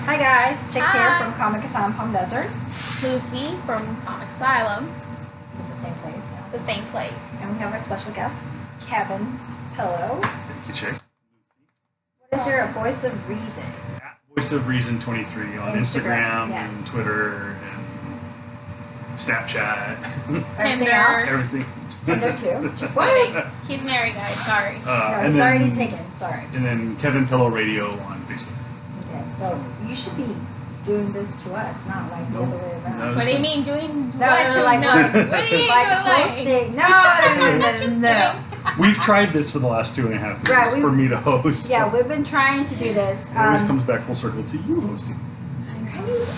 Hi guys, Chicks here Hi. from Comic Asylum Palm Desert. Lucy from Comic Asylum, It's at the same place now. the same place. And we have our special guest, Kevin. Hello. Thank you, Chick. What is your voice of reason? At Voice of Reason 23 on Instagram, Instagram yes. and Twitter and Snapchat. Everything Tinder. else? Everything. Tinder too. Just What? kidding. He's married, guys. Sorry. No, and it's then, already taken. Sorry. And then Kevin Pillow Radio on Facebook. Okay, so you should be doing this to us, not like the No. other way around. No. What do you is- mean doing No, what to like- no? What do you mean Like doing hosting. No. We've tried this for the last 2.5 years Right, we- for me to host. Yeah, we've been trying to do this. It always comes back full circle to you hosting.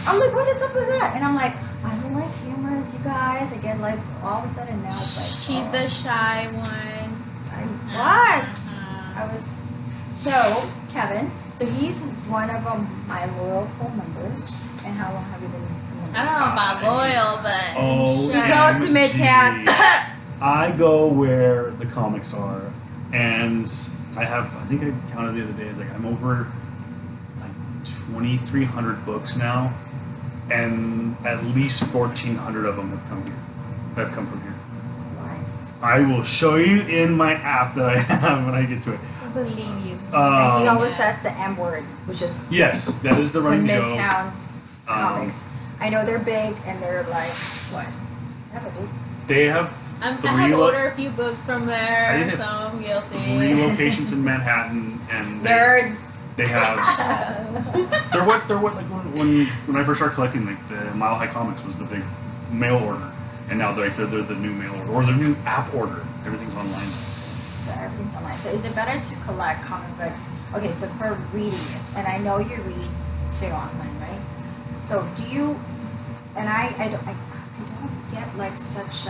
I'm like, what is up with that? And I'm like, I don't like humorous, you guys. I get like all of a sudden now it's like She's oh, the shy one. I was. I was. So Kevin, so he's one of my loyal poll members. And how long have you been? I don't know about loyal, but Oh, He shy. goes to Midtown. I go where the comics are, and I think I counted the other day, it's like I'm over like 2,300 books now, and at least 1,400 of them have come from here. Nice. I will show you in my app that I have when I get to it. I believe you. And he always says the M word, which is Yes, that is the the running joke. Midtown Um, comics. I know they're big and they're like what? Never do. They have I have Three ordered a few books from I there, did. so I'm guilty. 3 locations in Manhattan, and Nerd. they have. They're what like when I first started collecting, like the Mile High Comics was the big mail order, and now they're the new mail order or the new app order. Everything's online. So everything's online. So is it better to collect comic books? Okay, so for reading it, and I know you read too online, right? So do you? And I don't get like such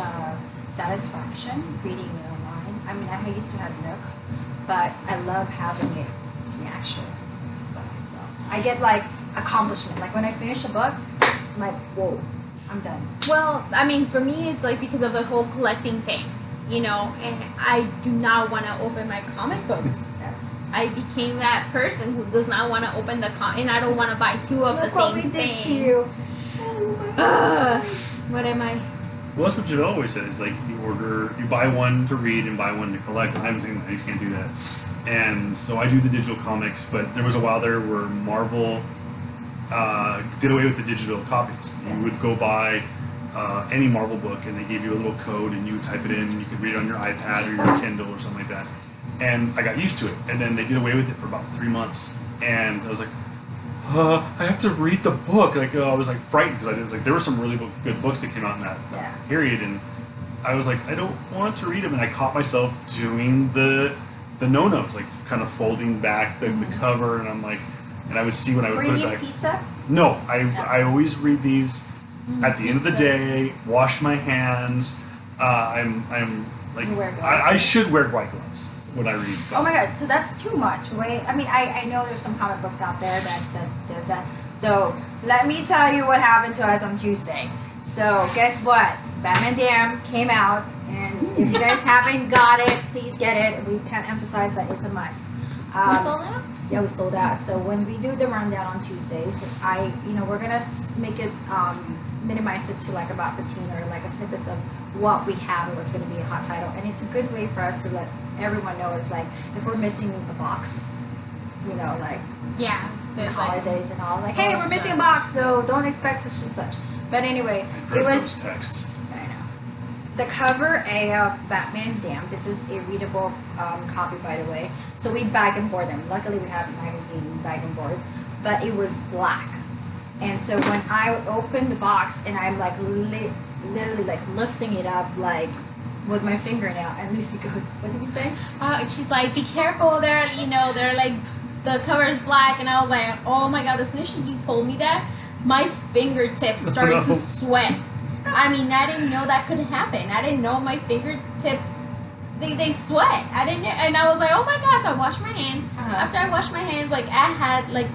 satisfaction reading it online. I mean, I used to have Nook, but I love having it the actual book itself. I get like accomplishment. Like when I finish a book, I'm like, whoa, I'm done. Well, I mean, for me, it's like because of the whole collecting thing, you know, and I do not want to open my comic books. Yes. I became that person who does not want to open the and I don't want to buy two of Look the what same we thing. did to you. Oh my Ugh. God. What am I? Well, that's what Javelle always says. Like you buy one to read and buy one to collect. I'm saying I just can't do that. And so I do the digital comics, but there was a while there where Marvel did away with the digital copies. Yes. You would go buy any Marvel book, and they gave you a little code, and you would type it in, and you could read it on your iPad or your Kindle or something like that. And I got used to it. And then they did away with it for about 3 months, and I was like, I have to read the book. Like I was like frightened because I did like there were some really good books that came out in that Yeah. period, and I was like, I don't want to read them, and I caught myself doing the no-nos, like kind of folding back the cover, and I'm like, and I would see when I would Were put you it back. pizza? No, I always read these at the end of the Pizza. day. Wash my hands. I'm like You wear gloves? I should wear white gloves when I read. Oh my god, so that's too much. Wait, I mean, I know there's some comic books out there that does that. So let me tell you what happened to us on Tuesday. So guess what? Batman Damn came out, and if you guys haven't got it, please get it. We can't emphasize that it's a must. We sold out? Yeah, we sold out. So when we do the rundown on Tuesdays, we're gonna make it minimize it to like about 15 or like a snippets of what we have and what's gonna be a hot title, and it's a good way for us to let everyone know if like if we're missing a box, you know, like Yeah. the There's like, holidays and all, like hey, we're missing a box, so don't expect such and such. But anyway, I've it read was. those texts. I know. The cover A of Batman Damn. This is a readable copy, by the way. So we bag and board them. Luckily, we have a magazine bag and board, but it was black. And so when I opened the box and I'm like literally like lifting it up like with my fingernail, and Lucy goes, "What did you say?" she's like, be careful. They're like, the cover is black, and I was like, oh my god. As soon as you told me that, my fingertips started to sweat. I mean, I didn't know that could happen. I didn't know my fingertips, they sweat. I didn't know, and I was like, oh my god. So I washed my hands. After I washed my hands, like I had like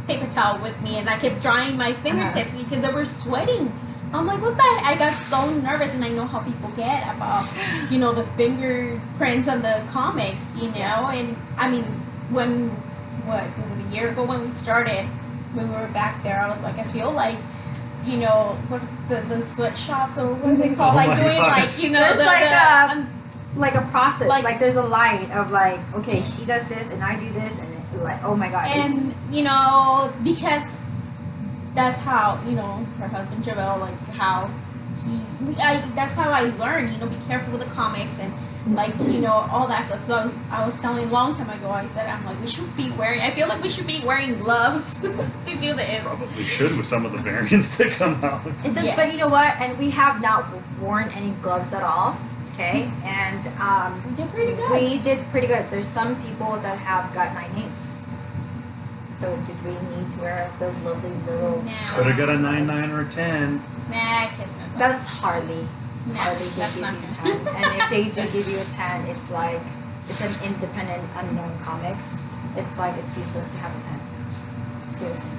paper towel with me, and I kept drying my fingertips because they were sweating. I'm like, what the heck? I got so nervous, and I know how people get about, you know, the fingerprints on the comics, you know, and I mean, what was it, a year ago when we started, when we were back there, I was like, I feel like, you know, what the sweatshops or what do they call, Oh like my doing gosh. like, you know, There's like a process. Like- Like there's a line of like, okay, she does this and I do this, and it, like, oh my god. and you know, because that's how, you know, her husband Javel, like how that's how I learned, you know, be careful with the comics and like, you know, all that stuff. So I was telling a long time ago, I said, I'm like, we should be wearing, I feel like we should be wearing gloves to do this. Probably should with some of the variants that come out. It does, Yes. but you know what? And we have not worn any gloves at all. Okay, and We did pretty good. we did pretty good. There's some people that have got 9/8. So did we need to wear those lovely little? No. Could have got a 9/9 or a 10. Nah, kiss my butt. That's hardly. No, Hardly they that's give not you a good. 10. And if they do give you a 10, it's like it's an independent, unknown comics. It's like it's useless to have a 10. Seriously.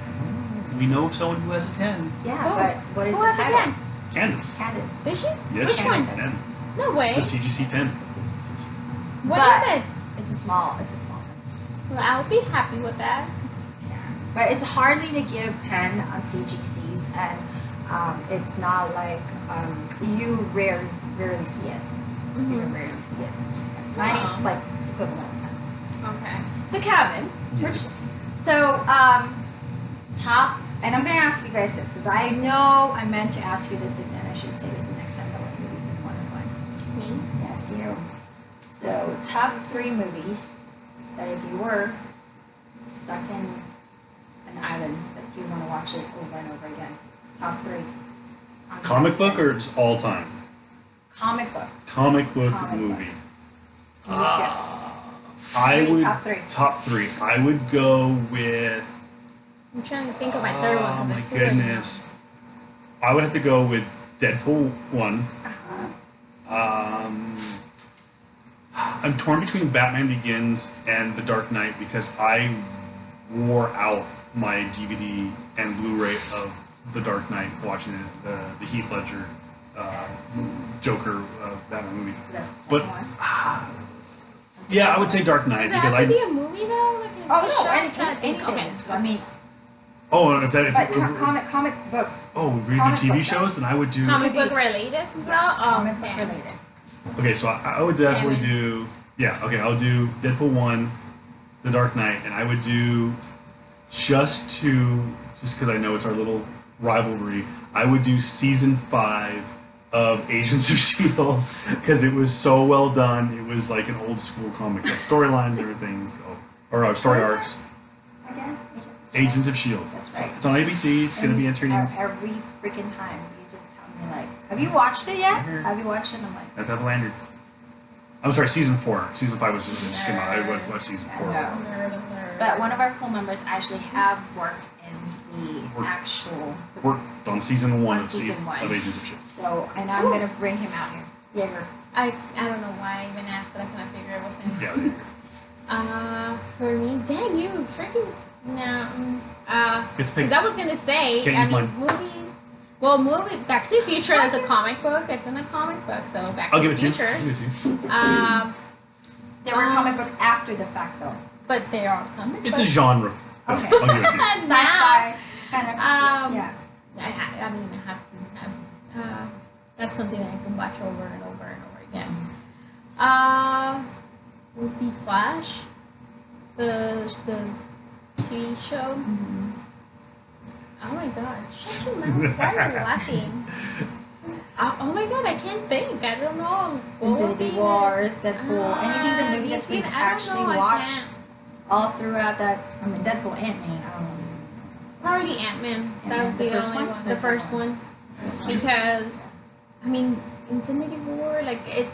We know of someone who has a 10. Yeah, Who? but what is Who the has a title? 10? Candace. Candace. Did she? Yes, Which she one? has a 10. No way. It's a CGC 10. What But- is it? It's a small piece. Well, I'll be happy with that. But it's hardly to give 10 on CGCs, and it's not like you rarely see it. You Mm-hmm. rarely see it. Mine is Wow. like equivalent of 10. Okay. So Kevin, Yes. so top, and I'm gonna ask you guys this, because I know I meant to ask you this, and I should save it the next time, but when you didn't want to one. Me? Yes, you. So top 3 movies that if you were stuck in an island that you want to watch it over and over again. Top 3. Comic book or just all time? Comic book. Comic book Comic movie. Me I Three, would top 3. top 3. I would go with. I'm trying to think of my third one. Oh 'cause my there's two right now. goodness. I would have to go with Deadpool 1. Uh-huh. I'm torn between Batman Begins and The Dark Knight because I wore out my DVD and Blu-ray of The Dark Knight watching it, the Heath Ledger Joker Batman movie. So that's the But second one. yeah, I would say Dark Knight Does it because have to I. be a movie though? Like a Oh show? no, I'm trying to think. anything. Okay. I mean, Oh, if that. but comic book. Oh, we do comic TV book, shows, then I would do. Comic book related? Yes, Oh, comic book okay. related. Okay, so I would definitely Damn it. do. Yeah, okay, I'll do Deadpool 1, The Dark Knight, and I would do just because I know it's our little rivalry, I would do season 5 of Agents of S.H.I.E.L.D. because it was so well done. It was like an old school comic, like storylines and everything, or story What is arcs. Again? Agents of S.H.I.E.L.D. That's right. It's on ABC, it's going to be entertaining. Every freaking time. You just tell me, like, have you watched it yet? Mhm. Have you watched it? I'm like, At that lanyard. I'm sorry, season 4. Season 5 was just came out. I watched season 4. I know. Nerd alert. but one of our cool members actually have worked in the Worked. actual. Worked on season 1 On of season 1. of Agents of S.H.I.E.L.D. So, and I'm Ooh. gonna bring him out here. Jaeger. I don't know why I even asked, but I kind of figure it was him. Yeah, there you go. For me, dang you, freaking no. Get to pick. Because I was gonna say, Can't I use mean, mine. movies. Well, Back to the Future is a comic book. It's in a comic book, so Back I'll to give the it to you. Future. I'll give it to you. They were comic book after the fact, though. But they are comic It's books. a genre. Okay. I'll give it to you. Now, Sci-fi kind of. I yeah. mean, I have to have. That's something I can watch over and over and over again. We'll see Flash, the TV show. Mm-hmm. Oh my god, shut your mouth. Why are you laughing? Oh my god, I can't think. I don't know. What would Infinity be Wars, Deadpool, anything the movie you that's see, we've I don't actually know, I watched can't. all throughout that. I mean, Deadpool, Ant-Man. I don't know. Probably Ant-Man. That was Ant-Man, the the first only one? one. Or The the first second one. First one. Because, I mean, Infinity War, like, it.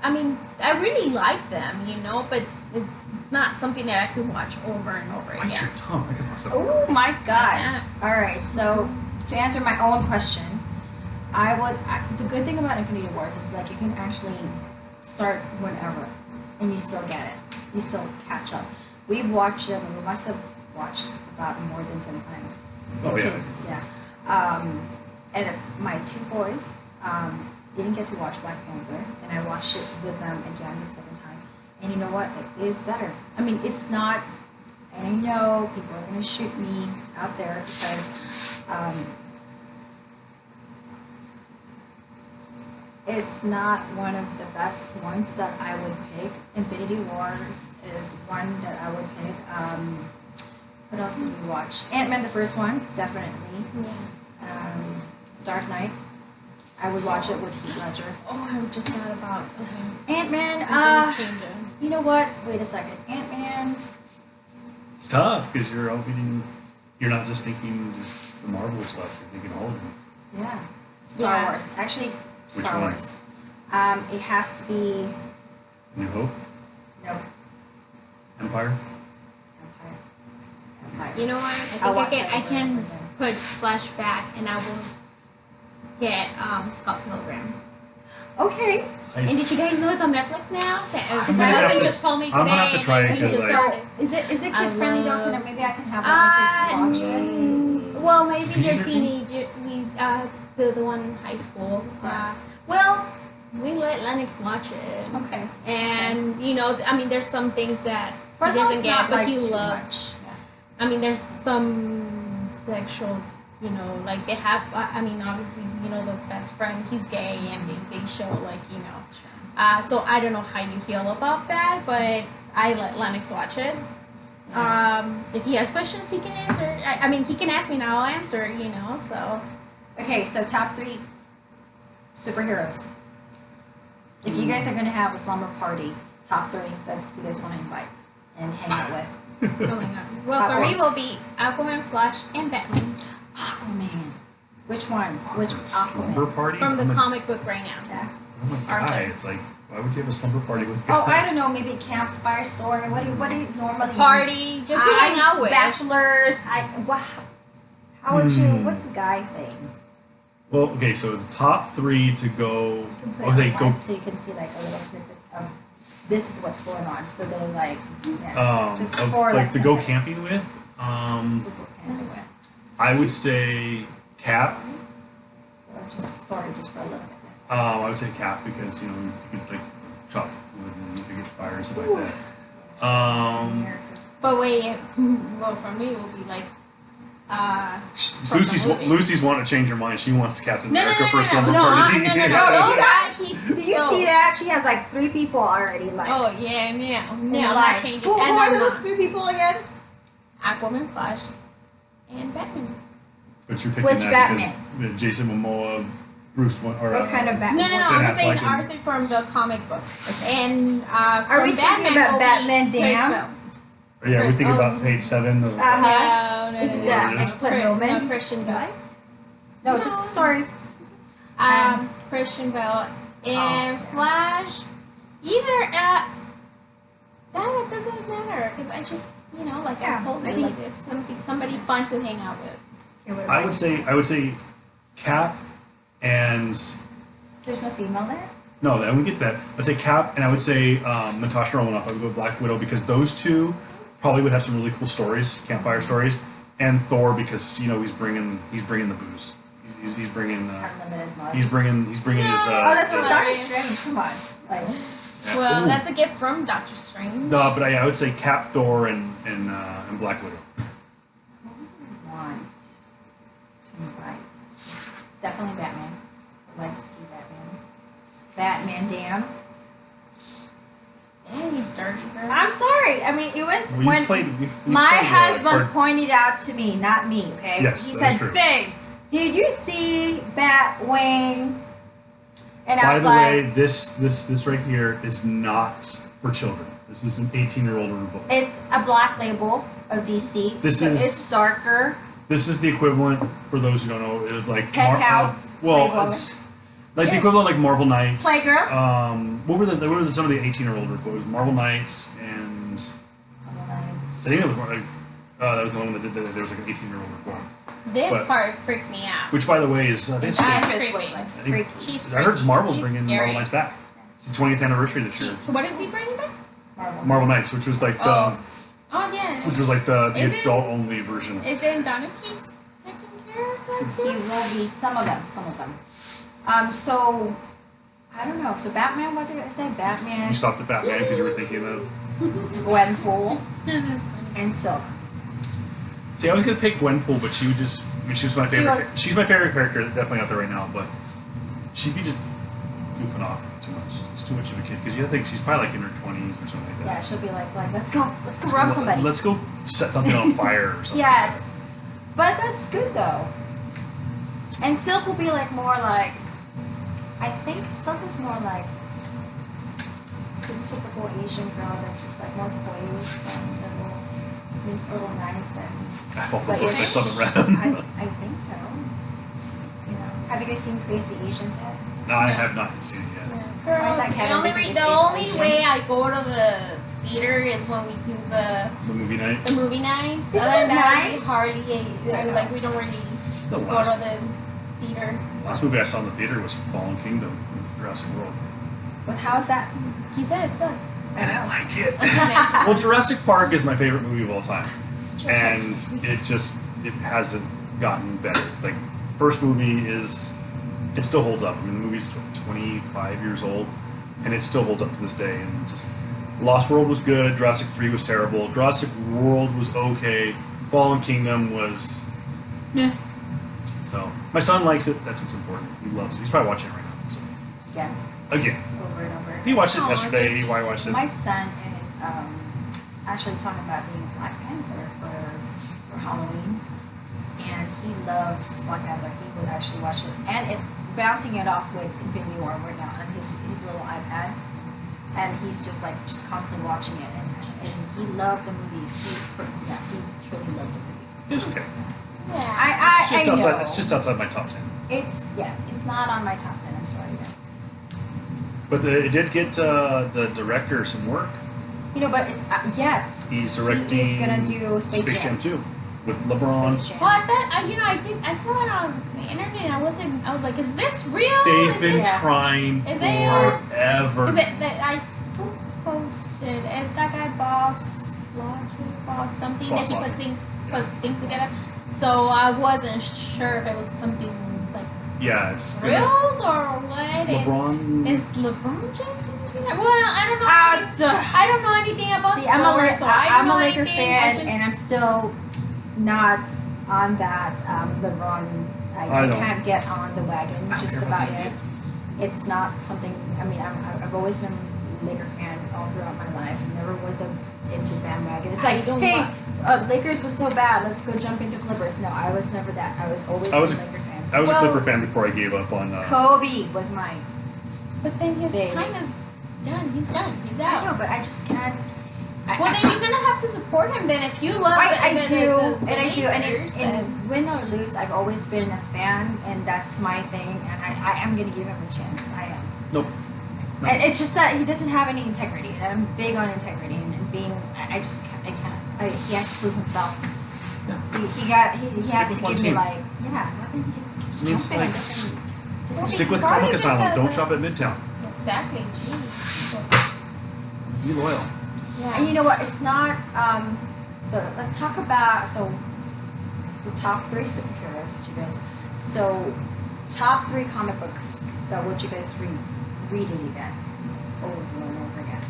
I mean, I really like them, you know, but it's not something that I could watch over and over Bite again. your tongue. I can watch that. Oh my god. Yeah. All right, so to answer my own question, the good thing about Infinity Wars is like you can actually start whenever, and you still get it. You still catch up. We've watched them. We must have watched about more than 10 times. Oh, yeah. Kids, yeah. And my 2 boys didn't get to watch Black Panther, and I watched it with them again the 2nd time. And you know what? It is better. I mean, it's not and I know people are gonna shoot me out there because it's not one of the best ones that I would pick. Infinity Wars is one that I would pick. What else did we watch? Ant-Man, the first one, definitely. Yeah. Dark Knight. I would watch it with Heath Ledger. Oh, I'm just not about. Okay. Ant-Man, I'm gonna change it. you know what? Wait a second. Ant-Man. It's tough because you're opening. You're not just thinking just the Marvel stuff. You're thinking all of them. Yeah. Star Yeah. Wars. Actually, Star one? Wars. It has to be. New Hope, No. Empire. Empire. You know what? I I'll think watch it I over can and over again. put flashback, and I will get Scott Pilgrim. Okay. And did you guys know it's on Netflix now? Because I'm my gonna have husband to- just told me today. I'm gonna have to try it and we 'cause, just like- started. Is it I kid friendly though? love- Maybe I can have one of his watch it. Well, maybe they're PG-13? teenage. The one in high school. Well, we let Lennox watch it, Okay. and you know, I mean, there's some things that But he it's doesn't get, not, but like, he too loves. much. I mean, there's some sexual, you know, like they have. I mean, obviously, you know, the best friend, he's gay, and they show like, you know. So I don't know how you feel about that, but I let Lennox watch it. If he has questions, he can answer. I mean, he can ask me, and I'll answer. You know, so. Okay, so top 3 superheroes. If you guys are gonna have a slumber party, top 3 that you guys want to invite and hang out with. Oh my god. Well, Top for me ones. will be Aquaman, Flash, and Batman Aquaman. Which one? Which Slumber Aquaman? party? from the Oh my- comic book right now. Yeah. Oh my god! Arthur. It's like, why would you have a slumber party with Oh, I guys? don't know. Maybe campfire story. What do you normally Party, just to hang out with. Bachelors. How would you? Hmm. What's the guy thing? Well, okay, so the top 3 to go. You can put Oh, it they online go. so you can see like a little snippets of this is what's going on. So they like yeah, just Of, for like to go 10 seconds. camping with. To go camping with. I would say Cap. Let's just start it just for a little bit. I would say Cap because you know you could like chop wood and to get fire and stuff like that. America. But wait, well, for me, it will be like. From Lucy's the movie. Lucy's wanting to change her mind. She wants Captain No, America for a slumber no, party. no. No, Those she guys, Do you see that? She has like 3 people already. Like. Oh yeah, yeah. and No, you're I'm like, not changing. Who And are I'm those not. 3 people again? Aquaman, Flash, and Batman. But you're picking Which that Batman? because Jason Momoa, Bruce, or What kind of No, Batman? I'm Ben saying Affleck and- Arthur from the comic book. And Are we from thinking about will be Batman Chris down? Bell. Yeah, we Chris- think about page 7. Of, Uh-huh. No, This is that. no. Just put Newman? No, Christian Bell. No, just a story. Christian Bell and Oh, Flash. Either that doesn't matter because I just like Yeah, I told I you, think- like it's somebody fun to hang out with. Here, what I about would say Cap and There's no female there? no, I would get that. I'd say Cap and I would say Natasha Romanoff. I would go Black Widow because those two probably would have some really cool stories, campfire stories, and Thor because he's bringing the booze. He's bringing Unlimited love. he's bringing his Oh, that's No. not Doctor Strange. Come on. Like, yeah. Well, Ooh. that's a gift from Doctor Strange. No, but I would say Cap, Thor, and Black Widow. who would we want to invite? Definitely Batman. I'd like to see Batman. Batman, Dan. Yeah, you dirty girl. I'm sorry. I mean, it was Well, when you played. You my played, husband card- pointed out to me, not me, okay? Yes, he that's said, true. Babe, did you see Batwing? And I By was the like, way, this right here is not for children. This is an 18-year-old book. it's a black label of DC. This so is- it's darker. This is the equivalent for those who don't know. It's like Penthouse, well, Playboy. it's like the Yeah. equivalent like Marvel Knights. Playgirl? What were some of the 18-year-old books? Marvel Knights and I think it was more like that was the one that did that. There was like an 18-year-old report. This But- part freaked me out. Which, by the way, is I think That's Actress was creepy. like I think- freaky. She's I heard freaky. Marvel's She's bringing scary. Marvel Knights back. It's the 20th anniversary this year. What is he bringing back? Marvel Knights, which was like the Oh. Oh yeah. which was like the Is it? adult-only version. Is then Donna Keats taking care of that It too? will be some of them. So I don't know. So Batman, what did I say? Batman, You stopped at Batman because you were thinking of. Gwenpool. That's funny. And Silk. See, I was gonna pick Gwenpool, but she would just. I mean, she was my She favorite. was- She's my favorite character, definitely out there right now. But she'd be just goofing off too much. It's too much of a kid because you think she's probably like in her 20s or something like Yeah, that. she'll be like, let's go rob somebody. Let's go set something on fire or something. Yes, but that's good though. And Silk will be like more like, I think Silk is more like the typical Asian girl that's just like more poised and little nice and I have all the But books. I you're- still haven't read them. I think so. You know, have you guys seen Crazy Asians yet? No, I have not seen it yet. Why is that, Kevin? Because it's The only Asian? way I go to the theater is when we do the The movie night. movie nights. Isn't Other it than that, nice? we hardly I know. like we don't really The go to last, the theater. last movie I saw in the theater was Fallen Kingdom with Jurassic World. But how's that? He said it's a. I didn't like it. Well, Well, Jurassic Park is my favorite movie of all time, and it hasn't gotten better. Like first movie it still holds up. I mean, the movie's 25 years old, and it still holds up to this day. And just Lost World was good. Jurassic 3 was terrible. Jurassic World was okay. Fallen Kingdom was, meh. So my son likes it. That's what's important. He loves it. He's probably watching it right now. So. Yeah, Again, over and over. he watched it Aw, yesterday. baby. He watched it. My son is actually talking about being a Black Panther for Halloween, and he loves Black Panther. He would actually watch it, and bouncing it off with Infinity War right now on his little iPad, and he's just constantly watching it, and he loved the movie. He truly loved the movie. It was okay. Yeah. It's just I outside. know. It's just outside my top 10. It's not on my top 10. I'm sorry, guys. But it did get the director some work. You know, but it's yes. He's directing. He's gonna do Space Jam 2 with LeBron. Space Jam. Well, I thought I saw it on the internet. And I was like, is this real? They've is been this, Yes. trying Is it- forever. Is it that who posted? Is that guy Boss something Boss that he Logic. puts things together? So I wasn't sure if it was something like Yeah, it's reals or what. And LeBron. is LeBron James? Well, I don't know. Duh. I don't know anything about See, sports, so I don't I'm a know Laker anything. fan, and I'm still not on that LeBron. I I don't. can't get on the wagon I just don't about like yet. It's not something. I mean, I've always been a Laker fan all throughout my life. Never was into bandwagon. It's I like, don't hey, want- Lakers was so bad. Let's go jump into Clippers. No, I was never that. I was always I was a a- Laker fan. I was Well- a Clipper fan before I gave up on. Kobe was mine. But then his Baby. time is done. He's done. He's I know, out. but I just can't. Well, then you're gonna have to support him. Then if you love I the, do, the and I do, Lakers, then and win or lose, I've always been a fan, and that's my thing, and I am gonna give him a chance. I am. Nope. No. And it's just that he doesn't have any integrity, and I'm big on integrity and being. I just can't. I can't. He has to prove himself. Yeah. He Stick has with to one give me team. like let me keeps I mean, it's jumping on like- different Stick with Why Comic is it Asylum. that Don't the- shop at Midtown. exactly. Jeez. Be loyal. And you know what? It's not. So let's talk about the top 3 superheroes that you guys. So top 3 comic books that would you guys read it again, over and over again.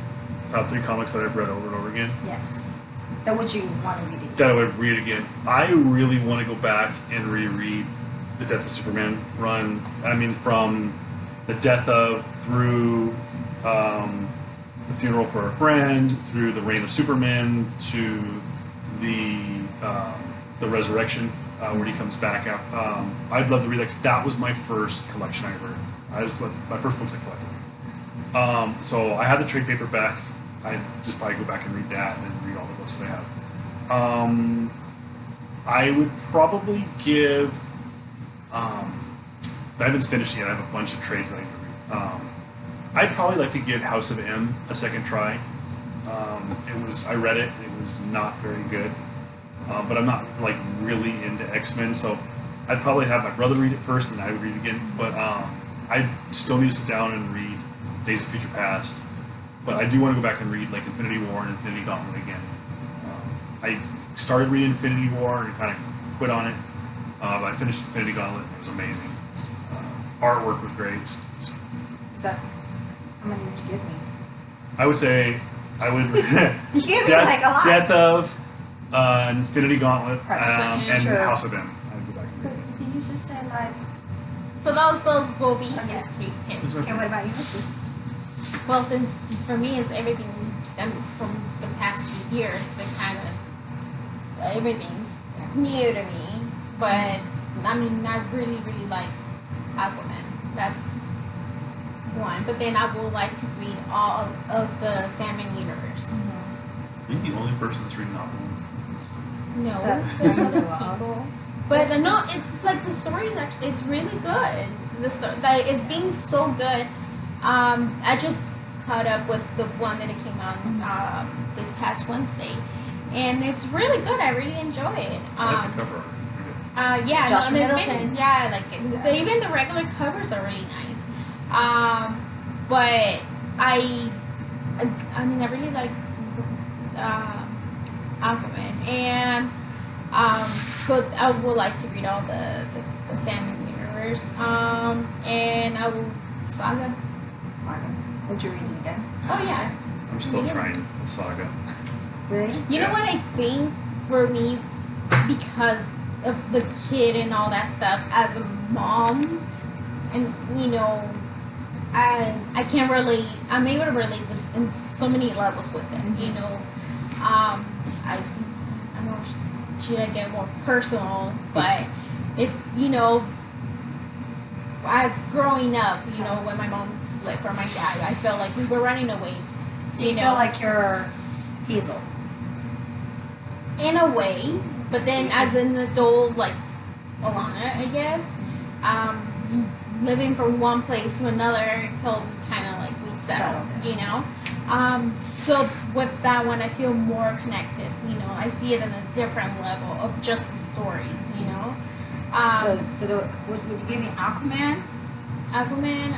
Top 3 comics that I've read over and over again. Yes. That would you want to read it? That I would read again. I really want to go back and reread the Death of Superman run. I mean, from the death of through the funeral for a friend, through the reign of Superman, to the resurrection where he comes back out. I'd love to read that. 'Cause that was my first collection I ever. My first books I collected. So I had the trade paperback. I'd just probably go back and read that and then read all the books that I have. I would probably give. I haven't finished yet. I have a bunch of trades that I need to read. I'd probably like to give House of M a second try. I read it. It was not very good, but I'm not like really into X-Men, so I'd probably have my brother read it first, and then I would read it again. But I still need to sit down and read Days of Future Past. But I do want to go back and read like Infinity War and Infinity Gauntlet again. I started reading Infinity War and kind of quit on it. But I finished Infinity Gauntlet. It was amazing. Artwork was great. Is that how many did you give me? I would say I would. You gave me like a lot. Death of Infinity Gauntlet, and Sure. House of M. I'd go back and read Did you just say like? So those will be Okay. his 3 picks. Those Okay, what about you, Mrs.? Well, since for me it's everything from the past few years, the kind of everything's new to me. But I mean, I really like Aquaman. That's one. But then I would like to read all of the Sandman universe. Are you the only person that's reading Aquaman? No, That's there's very other well. people. But no, it's like the story's actually it's really good. Like it's being so good. I just caught up with the one that it came out this past Wednesday, and it's really good. I really enjoy it. I like the cover art. Yeah, Josh and it's Middleton. been, yeah, I like it. Even the regular covers are really nice. But I mean, I really like Aquaman, and but I would like to read all the Sandman universe. And I will Saga. Would you read it again? Oh yeah. I'm still Yeah. trying Saga. Really? You know what I think for me, because of the kid and all that stuff, as a mom, and you know, I can relate. I'm able to relate with in so many levels with it. You know, I know should I get more personal, but it as growing up, when my mom split from my dad, I felt like we were running away. So you feel like you're Hazel. In a way, but then as an adult, like Alana, I guess, living from one place to another until we kind of like we settled, So with that one, I feel more connected. I see it in a different level of just the story. Would you give me Aquaman? Aquaman,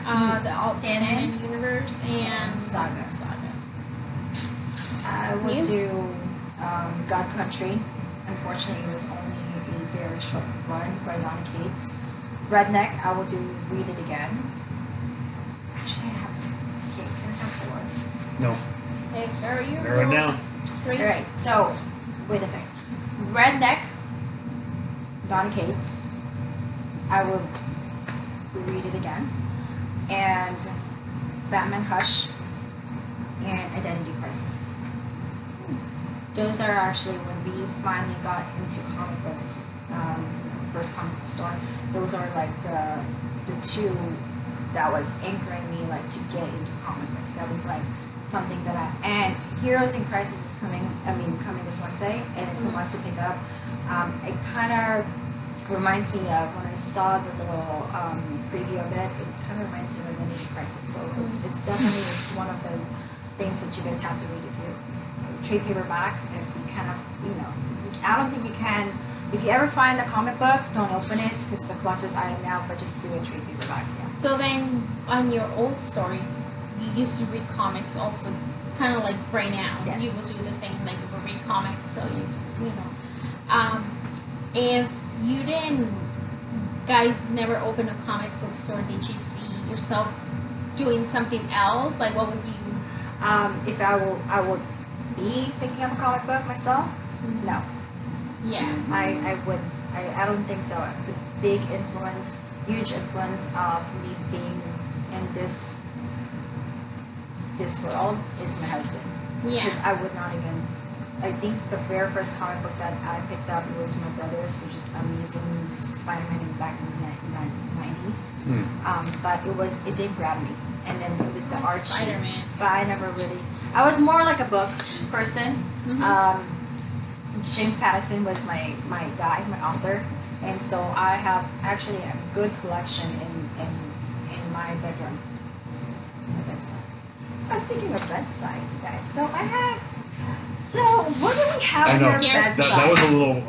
the Sandman universe, and Saga. Saga. I would You? do God Country. Unfortunately, it was only a very short run by Donna Cates. Redneck, I will do Read It Again. Actually, I have. Okay, can I have 4? No. Hey, are you? Narrow it down. 3. All right. So, wait a second. Redneck, Donna Cates. I will read it again. And Batman Hush and Identity Crisis. Those are actually when we finally got into comic books, first comic book store. Those are like the two that was anchoring me like to get into comic books. That was like something that and Heroes in Crisis is coming this Wednesday, and it's a must to pick up. It kind of reminds me of when I saw the little preview of it. It kind of reminds me of Identity Crisis. So it's definitely one of the things that you guys have to read if you trade paperback. If you kind of I don't think you can. If you ever find a comic book, don't open it because it's a collector's item now. But just do a trade paperback. Yeah. So then, on your old story, you used to read comics also, kind of like right now. Yes. You will do the same, like you will read comics, so if you guys never opened a comic book store, did you see yourself doing something else? Like, what would you? If I will be picking up a comic book myself. No. Yeah. I don't think so. The big influence, huge influence of me being in this world is my husband. Yeah. Because I would not even. I think the very first comic book that I picked up was my brother's, which is Amazing Spider-Man back in the 90s. But it did grab me, and then it was the Archie. Spider-Man. But I never really. I was more like a book person. James Patterson was my guy, my author, and so I have actually a good collection in my bedroom. My bedside. Speaking of bedside, you guys, so I have. So what do we have I on know. your bedside? That was a little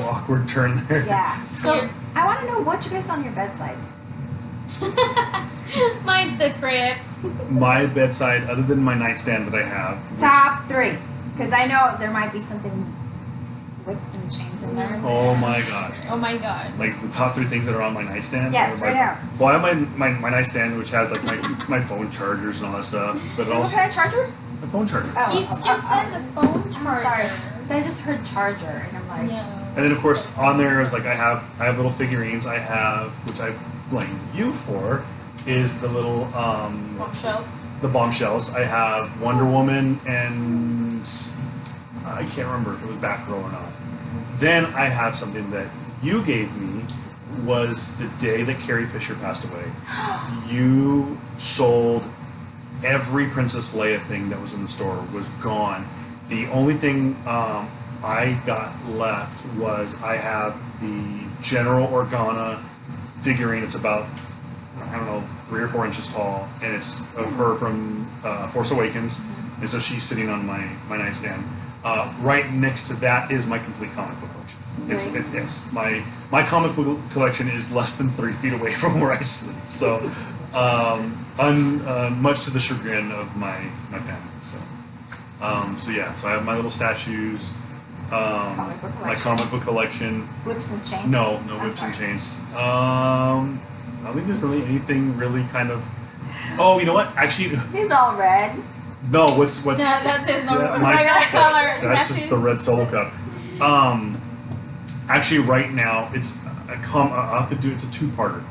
awkward turn there. Yeah. So Here. I want to know what you guys on your bedside. Mine's the crib. My bedside, other than my nightstand that I have. Top 3, because I know there might be something whips and chains in there. Oh my gosh. Oh my god. Like the top 3 things that are on my nightstand? Yes, Or right now. Well, I have my nightstand, which has like my phone chargers and all that stuff. But What also, kind of charger? The phone charger. Oh, He's just said the phone I'm charger. sorry. So I just heard charger, and I'm like, No. And then of course on there is like I have little figurines. I have, which I blame you for, is the little Bookshelves. the bombshells. I have Wonder Woman and I can't remember if it was Batgirl or not. Then I have something that you gave me was the day that Carrie Fisher passed away. You sold every Princess Leia thing that was in the store was gone. The only thing I got left was I have the General Organa figurine. It's about, I don't know, 3 or 4 inches tall, and it's of her from Force Awakens, and so she's sitting on my nightstand. Right next to that is my complete comic book collection. It's my comic book collection is less than 3 feet away from where I sleep. So, much to the chagrin of my family. So yeah. So I have my little statues. My comic book collection. whips and chains. No I'm whips and sorry. chains. I don't think there's really anything really kind of. Oh, you know what? Actually, He's all red. no. What's No, that's his normal Yeah, my- regular color. That's just his. the red solo cup. Actually, right now it's I'll have to do. It's a 2-parter.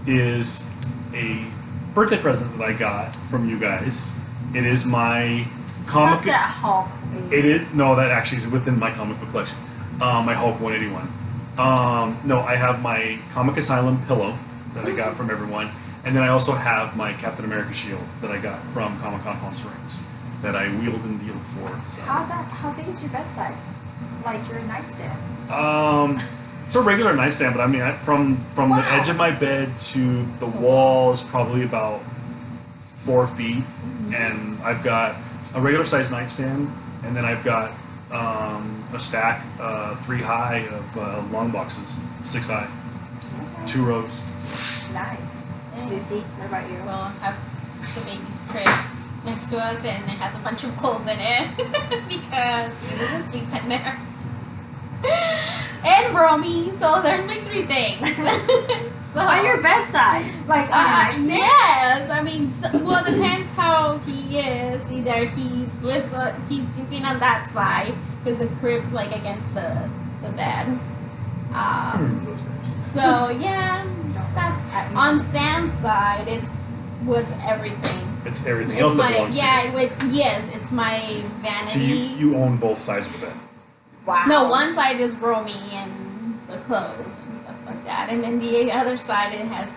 Is a birthday present that I got from you guys. It is my comic. Not that Hulk. It is no, that actually is within my comic book collection. My Hulk 181. No, I have my Comic Asylum pillow that I got from everyone, and then I also have my Captain America shield that I got from Comic Con Palm Springs that I wheeled and dealed for. So. How big is your bedside? Like your nightstand? It's a regular nightstand, but I mean, from the Wow. edge of my bed to the wall is probably about 4 feet, and I've got a regular size nightstand, and then I've got a stack 3 high of long boxes, 6 high, 2 rows. Nice. Yeah. Lucy, what about you? Well, I have the baby's crib next to us, and it has a bunch of clothes in it because he doesn't sleep in there. And Romy, so there's my 3 things. So, On your bedside, like on your nightstand? yes, I mean, well, depends how he is. Either he's sleeping on that side because the crib's like against the bed. So yeah, that's on Sam's side. It's everything. It's everything It's else that my belongs it's my to you. vanity. So you own both sides of the bed. Wow. No, one side is Romy and the clothes and stuff like that, and then the other side it has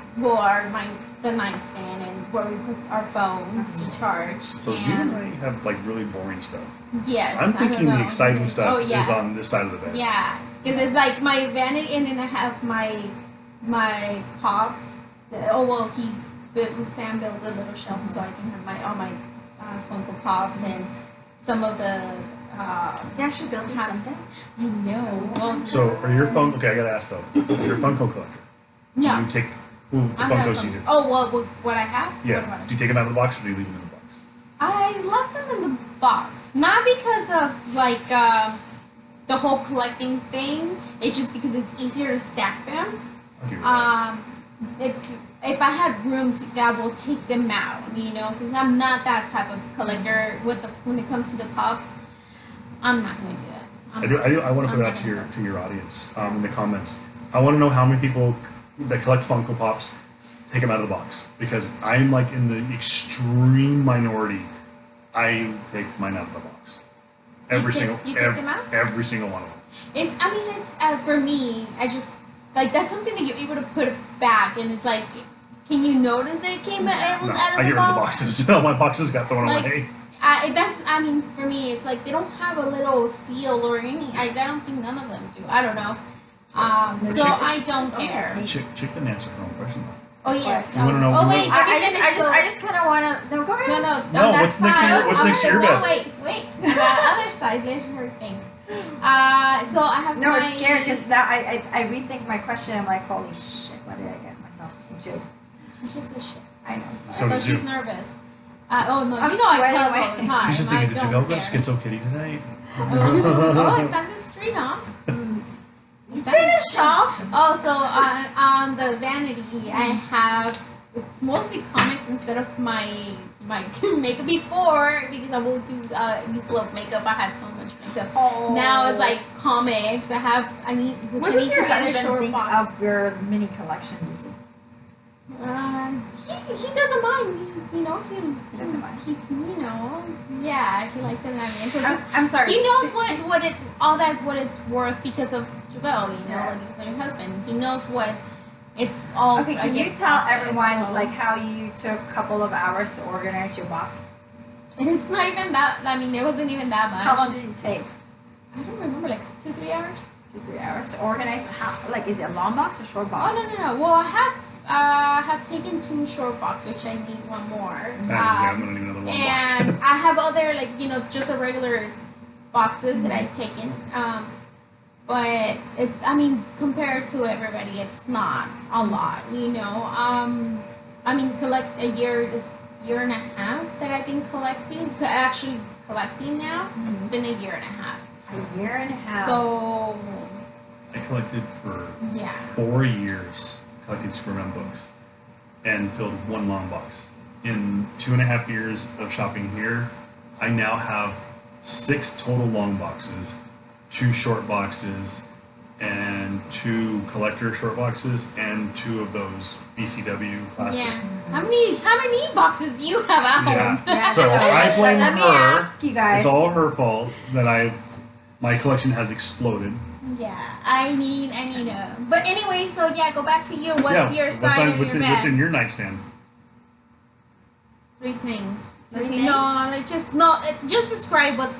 the nightstand and where we put our phones to charge. So you and and I have like really boring stuff. yes, I'm I thinking don't the know. exciting stuff Oh, yeah. is on this side of the bed. Yeah, because it's like my vanity, and then I have my pops. Sam built a little shelf so I can have all my Funko Pops and some of the. Yeah, she built you Have- something. I know. Well, So are your Funko? Okay, I gotta ask though. You're a Funko collector. Do no. you take the I'm not Funkos from- you do? Oh, well, what I have? What Yeah. about it? Do you take them out of the box or do you leave them in the box? I left them in the box. Not because of, like, the whole collecting thing. It's just because it's easier to stack them. I'll give you that. If I had room I will take them out, because I'm not that type of collector when it comes to the pops. I'm not going to do that. I want to put it out to your audience in the comments. I want to know how many people that collect Funko Pops take them out of the box, because I'm like in the extreme minority. I take mine out of the box. You take them out? Every single one of them. It's for me, I just, like, that's something that you're able to put back, and it's like, can you notice it was No, out of I the get rid of the box? boxes. My boxes got thrown Like, away. For me, it's like they don't have a little seal or any. I don't think none of them do. I don't know. So I don't care. Chick didn't answer her own question. Oh yes. You wanna know- Oh wait. I just kind of want to. No, go ahead. No, No, on that what's next to side. your- what's next to your No, bed? wait. On the other side, let her think. So I have No, my. it's scary because now I rethink my question. I'm like, holy shit, what did I get myself into? She's just a shit. I know. So Sorry. So did she's you- nervous. Oh no, I'm you know I sweating cuss away. all the time. She's just I thinking, did you go don't to care. Schizo Kitty tonight? Oh, it's on the street, huh? Finish off. Oh, so on the vanity, I have, it's mostly comics instead of my my makeup before because I will do use love makeup. I had so much makeup. Oh. Now it's like comics. I need. Which What I need does your to get a husband short think box. of your mini collection, Lizzie? He doesn't mind. He doesn't mind. He yeah, he likes it. And I mean, so I'm sorry. he knows what it's worth because of Javel. Like it's your husband. He knows what it's all. Okay, can you tell everyone like how you took a couple of hours to organize your box? And it's not even that. I mean, it wasn't even that much. How long did it take? I don't remember, like 2-3 hours. 2-3 hours to organize. How? Like, is it a long box or short box? Oh no. Well, I have taken 2 short box, which I need one more. I'm gonna need another long box. And I have other just a regular boxes that I've taken. But I mean, compared to everybody, it's not a lot. I mean, collect a year. It's year and a half that I've been collecting. Actually, collecting now. Mhm. It's been a year and a half. A year and a half. So I collected for yeah. 4 years, collecting Superman books, and filled 1 long box. In 2.5 years of shopping here, I now have 6 total long boxes, 2 short boxes, and 2 collector short boxes, and 2 of those BCW plastic. Yeah. How many boxes do you have at home? Yeah, So I blame let me her. ask you guys. It's all her fault that my collection has exploded. Yeah, I need a. But anyway, so yeah, go back to you. What's your side of your bed? What's in your nightstand? 3 things. Three No, just describe what's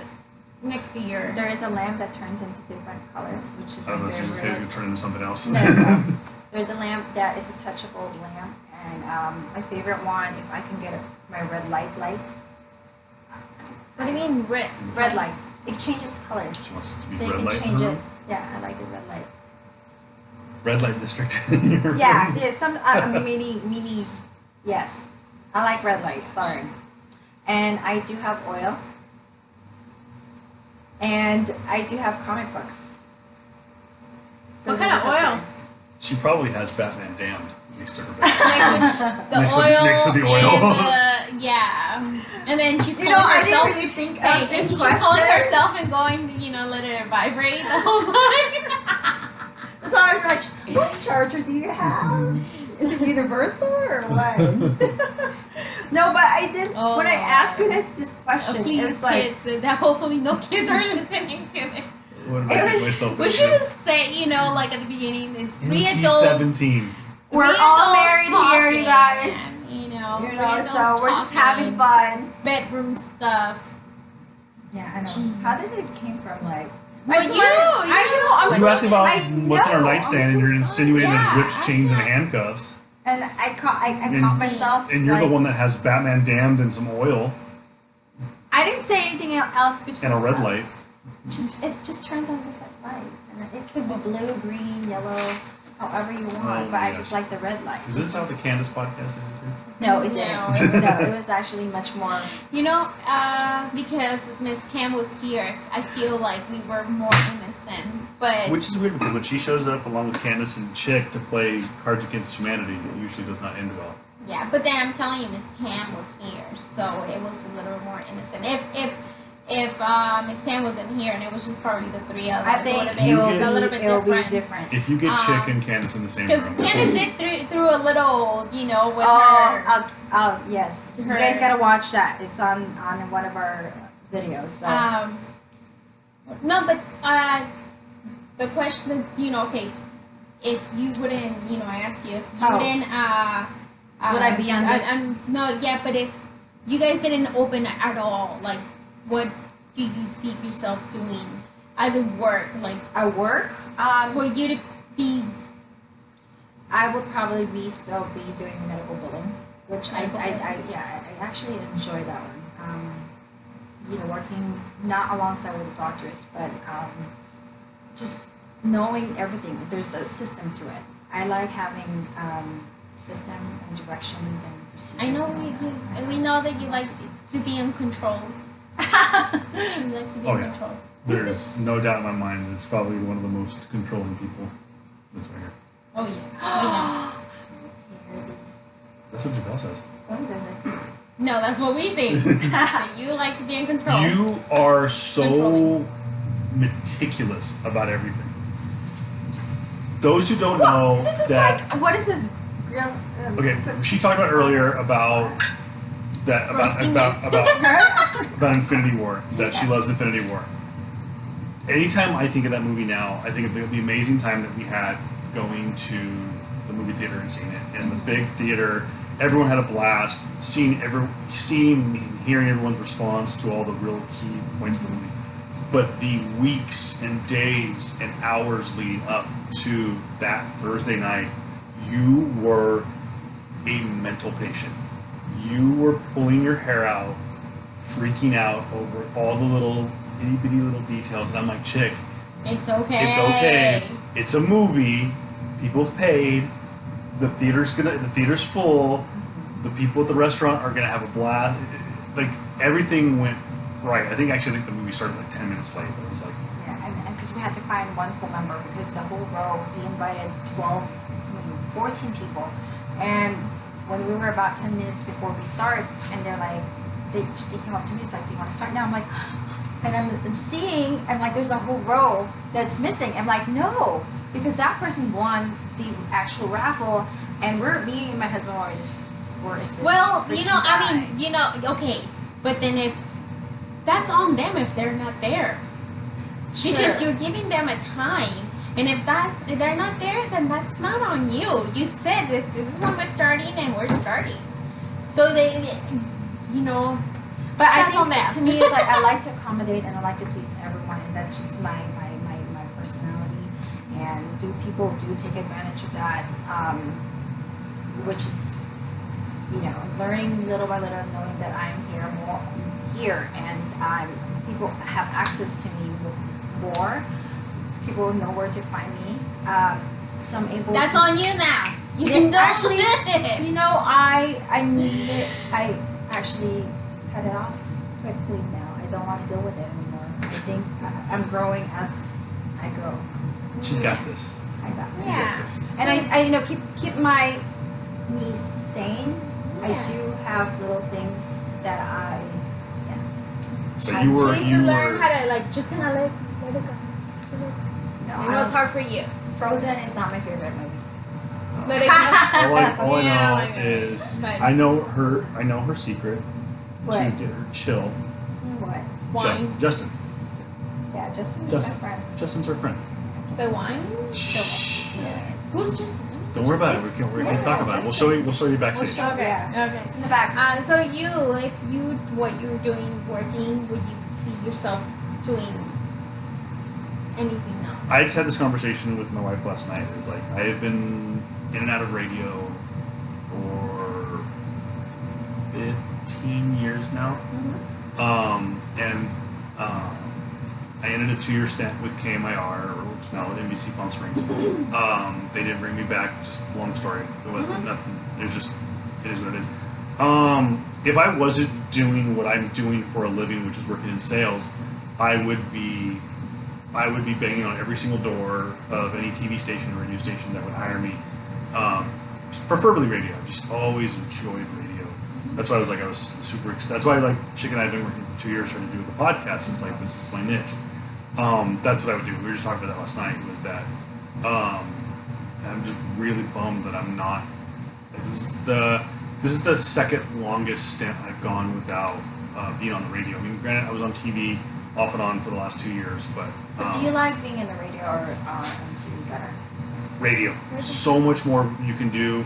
next to your. There is a lamp that turns into different colors, which is I my was going to say it's favorite. going to turn into something else. No. There's a lamp that it's a touchable lamp, and my favorite one, if I can get my red light. What do you mean red? Red light. It changes colors, She wants it to be so you red can light. change it. Yeah, I like the red light. Red light district. Yeah, there's some mini. Yes, I like red light. Sorry, and I do have oil, and I do have comic books. What Those kind are of the top oil? She probably has Batman Damned next to her bed. The Next to- oil. next to the oil. And yeah. And then she's You calling know, I herself. didn't really think Hey, of this she's question. calling herself and going, let it vibrate the whole time. So I'm like, what charger do you have? Is it universal or what? No, but I did. Oh. When I asked you this question, Oh, it please, was like, kids. That hopefully no kids are listening to it. What did It I get was- myself We into? should have said, like at the beginning, it's 3 adults. 17. we're Three all adults married here, you guys. talking, You three know, adults so we're just talking, having fun. bedroom stuff. Yeah, I know. Jeez. How did it came from like? Well, I you- know. I'm You so asked about I what's in our know, nightstand, I'm and you're so insinuating sorry. there's whips, Yeah, chains, and I know. handcuffs. And I caught And- myself. And you're like, the one that has Batman Damned and some oil I didn't say anything else between. and a red light. It just turns on different lights, and it could be blue, green, yellow, however you want. Oh, but I yes. just like the red light. Is this how the Candace podcast is? No, it No, didn't. it No, it was actually much more. Because Miss Pam was here, I feel like we were more innocent. But Which is weird because when she shows up along with Candace and Chick to play Cards Against Humanity, it usually does not end well. yeah, but then I'm telling you, Miss Pam was here, so it was a little more innocent. If Miss Pam wasn't here and it was just probably the 3 of us, I it think would have it will been be, a little bit it'll different. be different. If you get Um, Chick and Candace in the same Because room, Candace did through a little, with Oh, her. yes. You her- guys gotta watch that. It's on one of our videos. So No, but the question, okay, if you wouldn't, I ask you, if you Oh. wouldn't, Would I be on this? No, yeah, but if you guys didn't open at all, like, what do you see yourself doing as a work, like, at work, for you to be, I would probably still be doing medical billing, which I Medical actually enjoy that one. Working not alongside with the doctors, but just knowing everything. There's a system to it. I like having system and directions and procedures. I know and all that. we know that you like to be in control. You like to be Oh, in yeah. control. there's no doubt in my mind that it's probably one of the most controlling people. This right here. Oh, yes, we know. That's what Javel says. Oh, does it? No, that's what we say. That you like to be in control. You are so Controlling. meticulous about everything. Those who don't Well, know this is that. like, what is this? Grill, Okay, she talked about earlier about that Roasting about Infinity War, that she Yes. loves Infinity War. Anytime I think of that movie now, I think of the amazing time that we had going to the movie theater and seeing it in the big theater. Everyone had a blast. Seeing and hearing everyone's response to all the real key points of the movie. But the weeks and days and hours leading up to that Thursday night, you were a mental patient. You were pulling your hair out, freaking out over all the little itty bitty little details. And I'm like, chick, It's okay. it's okay. It's a movie. People have paid. The theater's full. The people at the restaurant are gonna have a blast. Like everything went right. I think the movie started like 10 minutes late. But it was like, Yeah, and because we had to find one full member because the whole row, he invited 14 people. And when we were about 10 minutes before we start, and they're like, they came up to me, it's like, do you want to start now? I'm like, and I'm seeing, and like, there's a whole row that's missing. I'm like, no, because that person won the actual raffle, and me and my husband were just, is this Well, freaking I mean, okay, but then if that's on them if they're not there, Sure. because you're giving them a time, and if they're not there, then that's not on you. You said that this is when we're starting, and we're starting. So But I That's on think them. to me, it's like I like to accommodate and I like to please everyone, and that's just my personality. And people do take advantage of that, which is, learning little by little, knowing that I'm here, and people have access to me more. People know where to find me. So I'm able. that's to, on you now. You Yeah, can actually, it. I actually cut it off quickly now. I don't want to deal with it anymore. I think I'm growing as I go. she's got this. I got it. She's Yeah. got this. And I keep me sane. Yeah. I do have little things that But you were She needs to learn how to just kind of let it go. no, I know it's hard for you. Frozen is not my favorite movie. Let it go. All I Yeah, know like, is but- I know her secret What? to get her chill. What? Wine. Justin. Yeah, Justin is Justin. my friend. Justin's her friend. The wine? Shh. Yes. Who's just? Don't worry about it. We're gonna talk about it. We'll show you backstage. We'll show- Okay. Yeah. Okay. It's in the back. So what you're doing, working, would you see yourself doing anything else? I just had this conversation with my wife last night. It's like I have been in and out of radio for 15 years now. And I ended a 2-year stint with KMIR, which is now at NBC Palm Springs. They didn't bring me back. Just long story. It wasn't nothing. It was just, it is what it is. If I wasn't doing what I'm doing for a living, which is working in sales, I would be banging on every single door of any TV station or radio station that would hire me. Preferably radio. I've just always enjoyed radio. That's why I was super excited. That's why Chick and I have been working for 2 years trying to do the podcast. It's like, this is my niche. That's what I would do. We were just talking about that last night, was that I'm just really bummed that I'm not. This is the second longest stint I've gone without being on the radio. I mean, granted, I was on TV off and on for the last 2 years, but Do you like being in the radio or on TV better? radio. So much more you can do.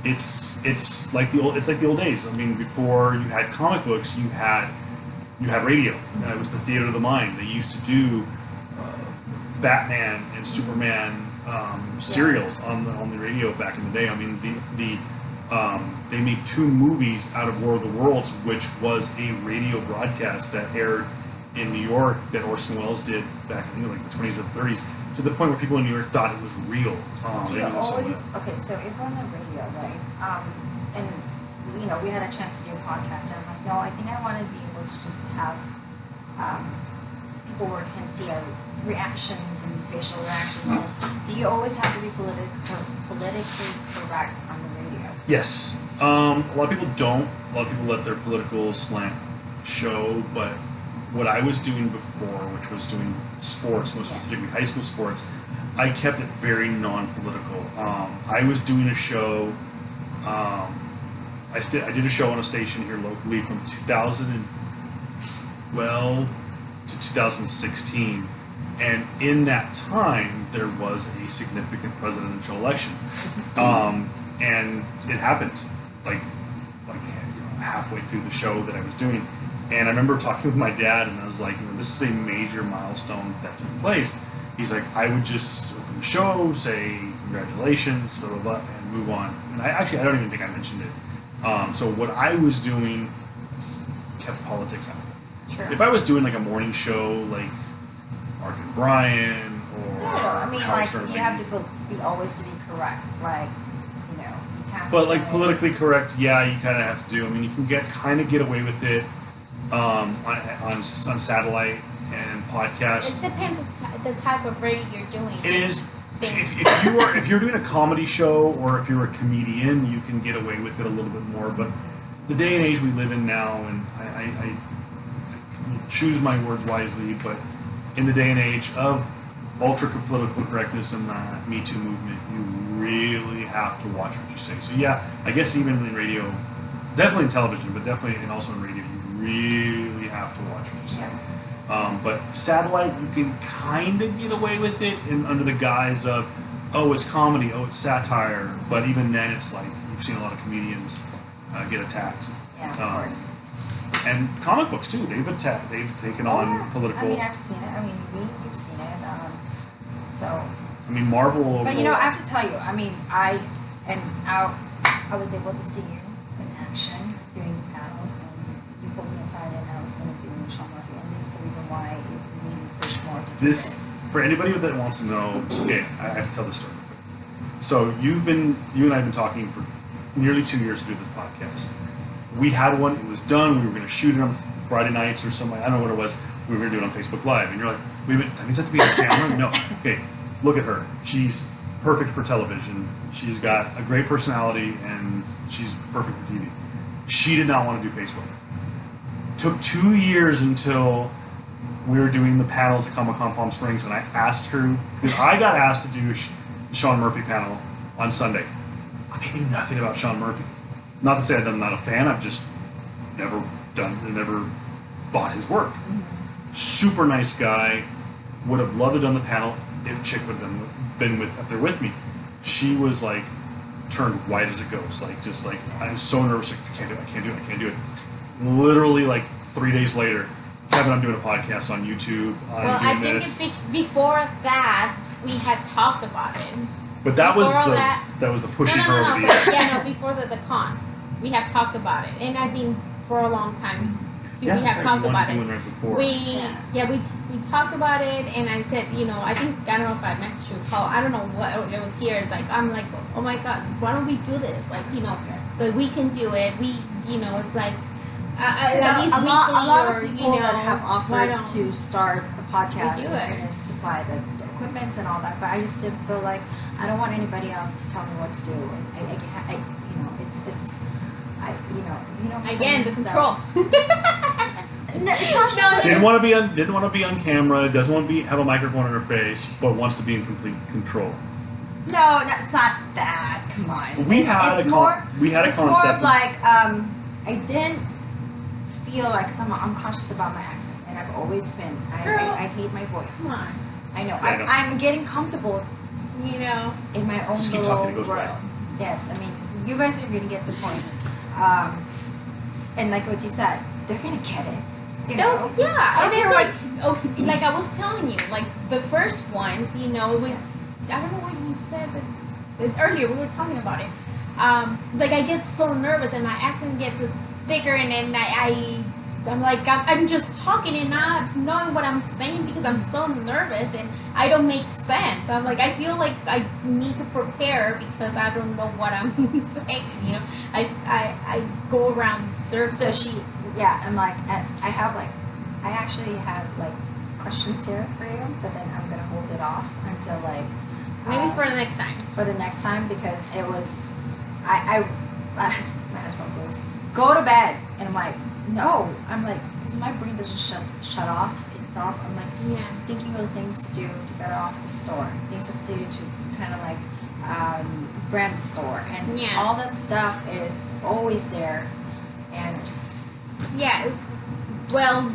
It's like the old days. I mean, before you had comic books, you had radio. It was the theater of the mind. They used to do Batman and Superman serials on the radio back in the day. I mean, they made 2 movies out of War of the Worlds, which was a radio broadcast that aired in New York that Orson Welles did back in the 20s or 30s, to the point where people in New York thought it was real. Do you always, okay, so if we're on the radio, right, and, we had a chance to do a podcast, and I'm like, no, I think I want to be able to just have people where can see our reactions and facial reactions. Do you always have to be politically correct on the radio? Yes. A lot of people don't. A lot of people let their political slant show, but what I was doing before, which was doing sports, most specifically high school sports, I kept it very non-political. I was doing a show. I did a show on a station here locally from 2012 to 2016, and in that time there was a significant presidential election, and it happened like halfway through the show that I was doing, and I remember talking with my dad, and I was like, this is a major milestone that took place. He's like, I would just open the show, say congratulations, blah blah blah, and move on. And I don't even think I mentioned it. So what I was doing kept politics out of it. Sure. If I was doing like a morning show, like Mark and Brian, or I mean, Howard like Stern, you have to be always to be correct, like you can't. but like say- politically correct, yeah, you kind of have to do. I mean, you can get away with it on satellite and podcasts. It depends on the type of radio you're doing. It is. Things. If you're doing a comedy show or if you're a comedian, you can get away with it a little bit more. But the day and age we live in now, and I choose my words wisely, but in the day and age of ultra political correctness and the Me Too movement, you really have to watch what you say. So yeah, I guess even in radio, definitely in television, but definitely and also in radio, you really have to watch what you say. But satellite, you can kind of get away with it under the guise of, oh, it's comedy, oh, it's satire. But even then, it's like you've seen a lot of comedians get attacked. Yeah, of course. And comic books too. They've taken on political. I mean, I've seen it. I mean, you've seen it. So. I mean, Marvel. But I have to tell you, I mean, I was able to see you in action doing panels, and you pulled me aside, and I was going to do Sean Murphy, and this is the reason why you need to push more to do This, this. for anybody that wants to know, okay, I have to tell the story. So you and I have been talking for nearly 2 years to do this podcast. We had one, it was done, we were going to shoot it on Friday nights or something, I don't know what it was, we were going to do it on Facebook Live, and you're like, wait a minute, that means I have to be on camera? No. Okay, look at her. She's perfect for television, she's got a great personality, and she's perfect for TV. She did not want to do Facebook. Took 2 years until we were doing the panels at Comic-Con Palm Springs, and I asked her, because I got asked to do the Sean Murphy panel on Sunday. I knew nothing about Sean Murphy. Not to say I'm not a fan, I've just never bought his work. Super nice guy, would have loved to done the panel if Chick would have been up there with me. She was like, turned white as a ghost, just like, I'm so nervous, I can't do it. Literally like 3 days later, Kevin, I'm doing a podcast on YouTube. Well, I think before that, we had talked about it. But that was Before that was the pushing her over the but, edge. before the con. We have talked about it. And I've been for a long time. Yeah, we have talked about it. right before. We talked about it, and I said, I think, I don't know if I messaged you, Paul, I don't know what it was here. It's like, I'm like, oh my God, why don't we do this? Like, so we can do it. It's like, at least a lot weekly, of people that have why offered don't to start a podcast we do and it? going to supply the equipment and all that, but I just still feel like I don't want anybody else to tell me what to do. And Again, the control. It's not Didn't want to be on camera. Doesn't want to have a microphone in her face, but wants to be in complete control. No, it's not that. Come on. We had it's a more, we had a it's concept. more of like I didn't feel like, because I'm conscious about my accent, and I've always been. I hate my voice. Come on. I know. Yeah, I know. I'm getting comfortable in my own Just keep little talking, it goes world. right. Yes, I mean, you guys are going to get the point. And like what you said, they're going to get it. You know? Yeah, I and don't it's care like, okay, like I was telling you, like the first ones, I don't know what you said, but earlier we were talking about it. Like I get so nervous and my accent gets thicker, and then I'm like, I'm just talking and not knowing what I'm saying because I'm so nervous and I don't make sense. I'm like, I feel like I need to prepare because I don't know what I'm saying. I go around circles. So I'm like, I actually have like questions here for you, but then I'm gonna hold it off until like maybe for the next time. For the next time, because it was, husband goes, "Go to bed," and I'm like, "No," I'm like, because my brain doesn't shut off itself. I'm like Yeah. thinking of things to do to get off the store, things to do to kind of like brand the store, and Yeah. all that stuff is always there, and just Yeah. Well,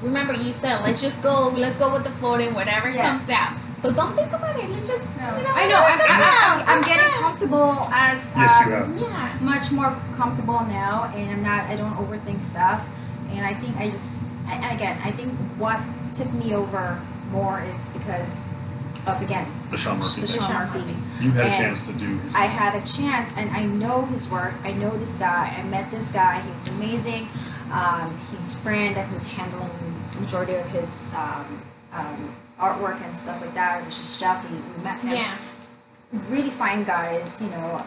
remember you said let's go with the flow and whatever Yes. comes out. So don't think about it. Let's just I know I'm getting comfortable as Yes, you have. Yeah. much more comfortable now, and I don't overthink stuff, and I think I think what tipped me over more is because of, again, The Sean Murphy the thing. Sean Sean Murphy. Murphy. You had a And chance to do his I had a chance, and I know his work. I know this guy. I met this guy. He's amazing. He's friend who's handling the majority of his artwork and stuff like that. Which is Jeff. We met him. Yeah. Really fine guys, you know.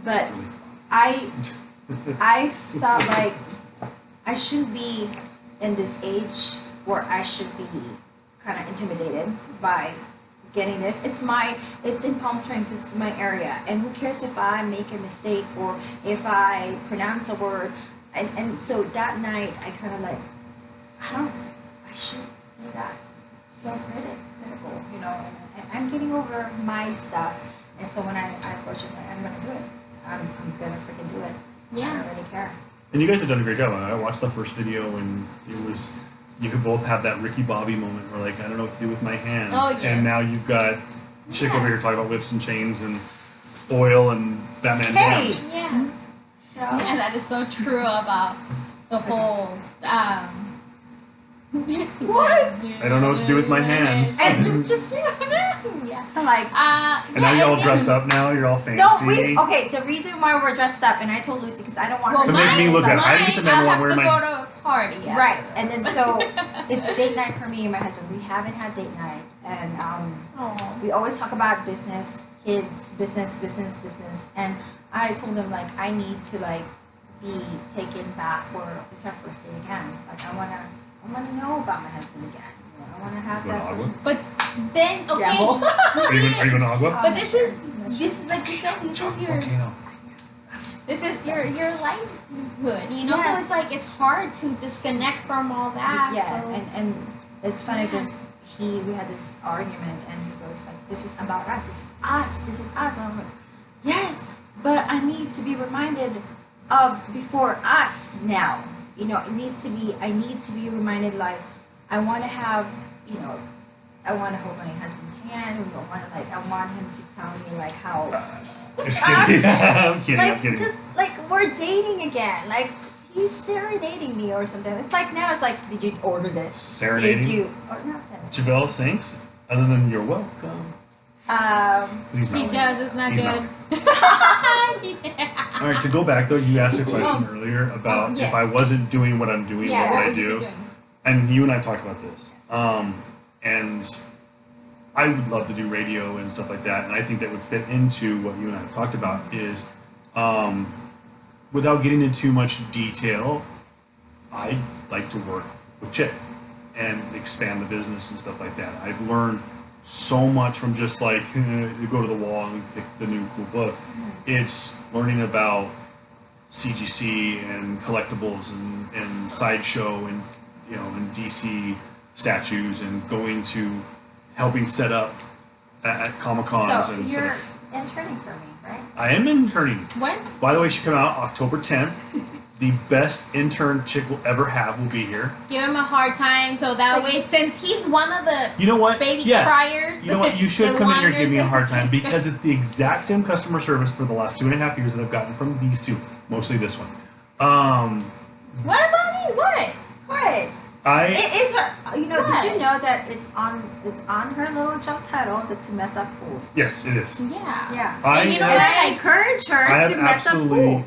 But I felt like I shouldn't be in this age where I should be kind of intimidated by getting this. It's in Palm Springs. It's my area, and who cares if I make a mistake or if I pronounce a word. And so that night, I kind of like, I shouldn't be that so critical, you know. And I'm getting over my stuff, and so when I approach it, I'm gonna do it. I'm gonna freaking do it. I Yeah. don't really care. And you guys have done a great job. I watched the first video, and you could both have that Ricky Bobby moment where, like, I don't know what to do with my hands. Oh, yes. And now you've got chick Yeah. over here talking about whips and chains and oil and Batman Hey! Damned. Yeah. Yeah, that is so true about the whole What? I don't know what to do with my hands. And just yeah. I'm like, And now you're all dressed up now. You're all fancy. no, okay. The reason why we're dressed up, and I told Lucy because I don't want Well, her To make me look at it. I didn't get the memo I'll on have where to my- go to a party. Yeah. Right, and then so it's date night for me and my husband. We haven't had date night, and Oh. we always talk about business, kids, business, and I told him like I need to like be taken back for it's our first date again. Like I wanna know about my husband again. You know, I wanna have You want that. agua? But then okay. Gamble. Are you going to agua? But this is like you said, this is your Volcano. your livelihood, you know. So Yes. it's like it's hard to disconnect from all that. Yeah, so. and it's funny Yeah. because we had this argument, and he goes like, "This is about us. This is us. This is us." And I'm like, "Yes, but I need to be reminded of before us now. You know, it needs to be. I need to be reminded. Like, I want to have. You know, I want to hold my husband's hand. I want him to tell me like how." Just kidding. I'm kidding. Like I'm kidding. just like we're dating again. Like he's serenading me or something. It's like now it's like, did you order this? Serenading? Did you or not serenading? Javelle sings. Other than you're welcome. 'Cause he's He not. does. It's not He's good. All right. To go back though, you asked a question earlier about yes. if I wasn't doing what I'm doing, Yeah, what what would I would you do? be doing? And you and I talked about this. And I would love to do radio and stuff like that. And I think that would fit into what you and I have talked about is, without getting into too much detail, I like to work with Chip and expand the business and stuff like that. I've learned so much from just like you go to the wall and pick the new cool book. It's learning about CGC and collectibles and sideshow and and DC statues and going to helping set up at Comic Cons So and you're stuff. interning for me, right? I am interning. When? By the way, she come out October 10th. The best intern Chick will ever have will be here. Give him a hard time so that Like- way, since he's one of the You know what? baby Yes. criers. You know what? You should the come in here and whiners give me a that- hard time because it's the exact same customer service for the last 2.5 years that I've gotten from these two, mostly this one. What about me? What? What? I It is her. You know, What? did you know that it's on her little job title to mess up pools? yes, it is. Yeah. Yeah. I And you know have- And what? I Like, encourage her I have to mess up absolutely, pool.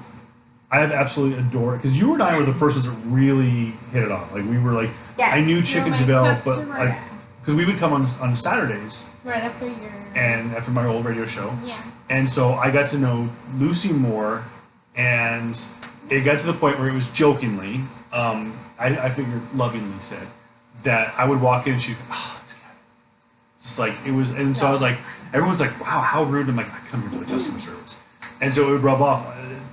I have absolutely adored because you and I were the first ones that really hit it off. Like we were like, Yes. I knew you're Chick and my Javelle, but customer. like because we would come on Saturdays Right after your. and after my old radio show. Yeah. And so I got to know Lucy more, and it got to the point where it was jokingly, I figured lovingly said, that I would walk in and she'd go, oh, it's good. Just like, it was, and so I was like, everyone's like, wow, how rude. I'm like, I come here for the customer service. And so it would rub off.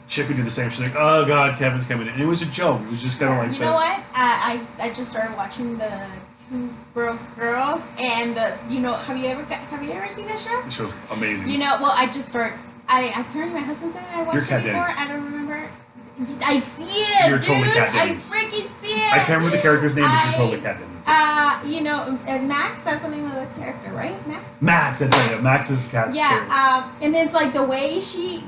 Chick would do the same. She's like, "Oh God, Kevin's coming in." And it was a joke. It was just kind of like You that. know what? I just started watching the Two Broke Girls, and have you ever seen that show? This show's amazing. Well, I just started. Apparently my husband said I watched You're it Kat before. Dennings. I don't remember. I see it, You're dude. totally Kat I Dennings. freaking see it. I can't remember the character's name, but you're totally Kat Dennings. Max. That's the name of the character, right? Max. Max, that's right. Max is Kat's character. Yeah. And it's like the way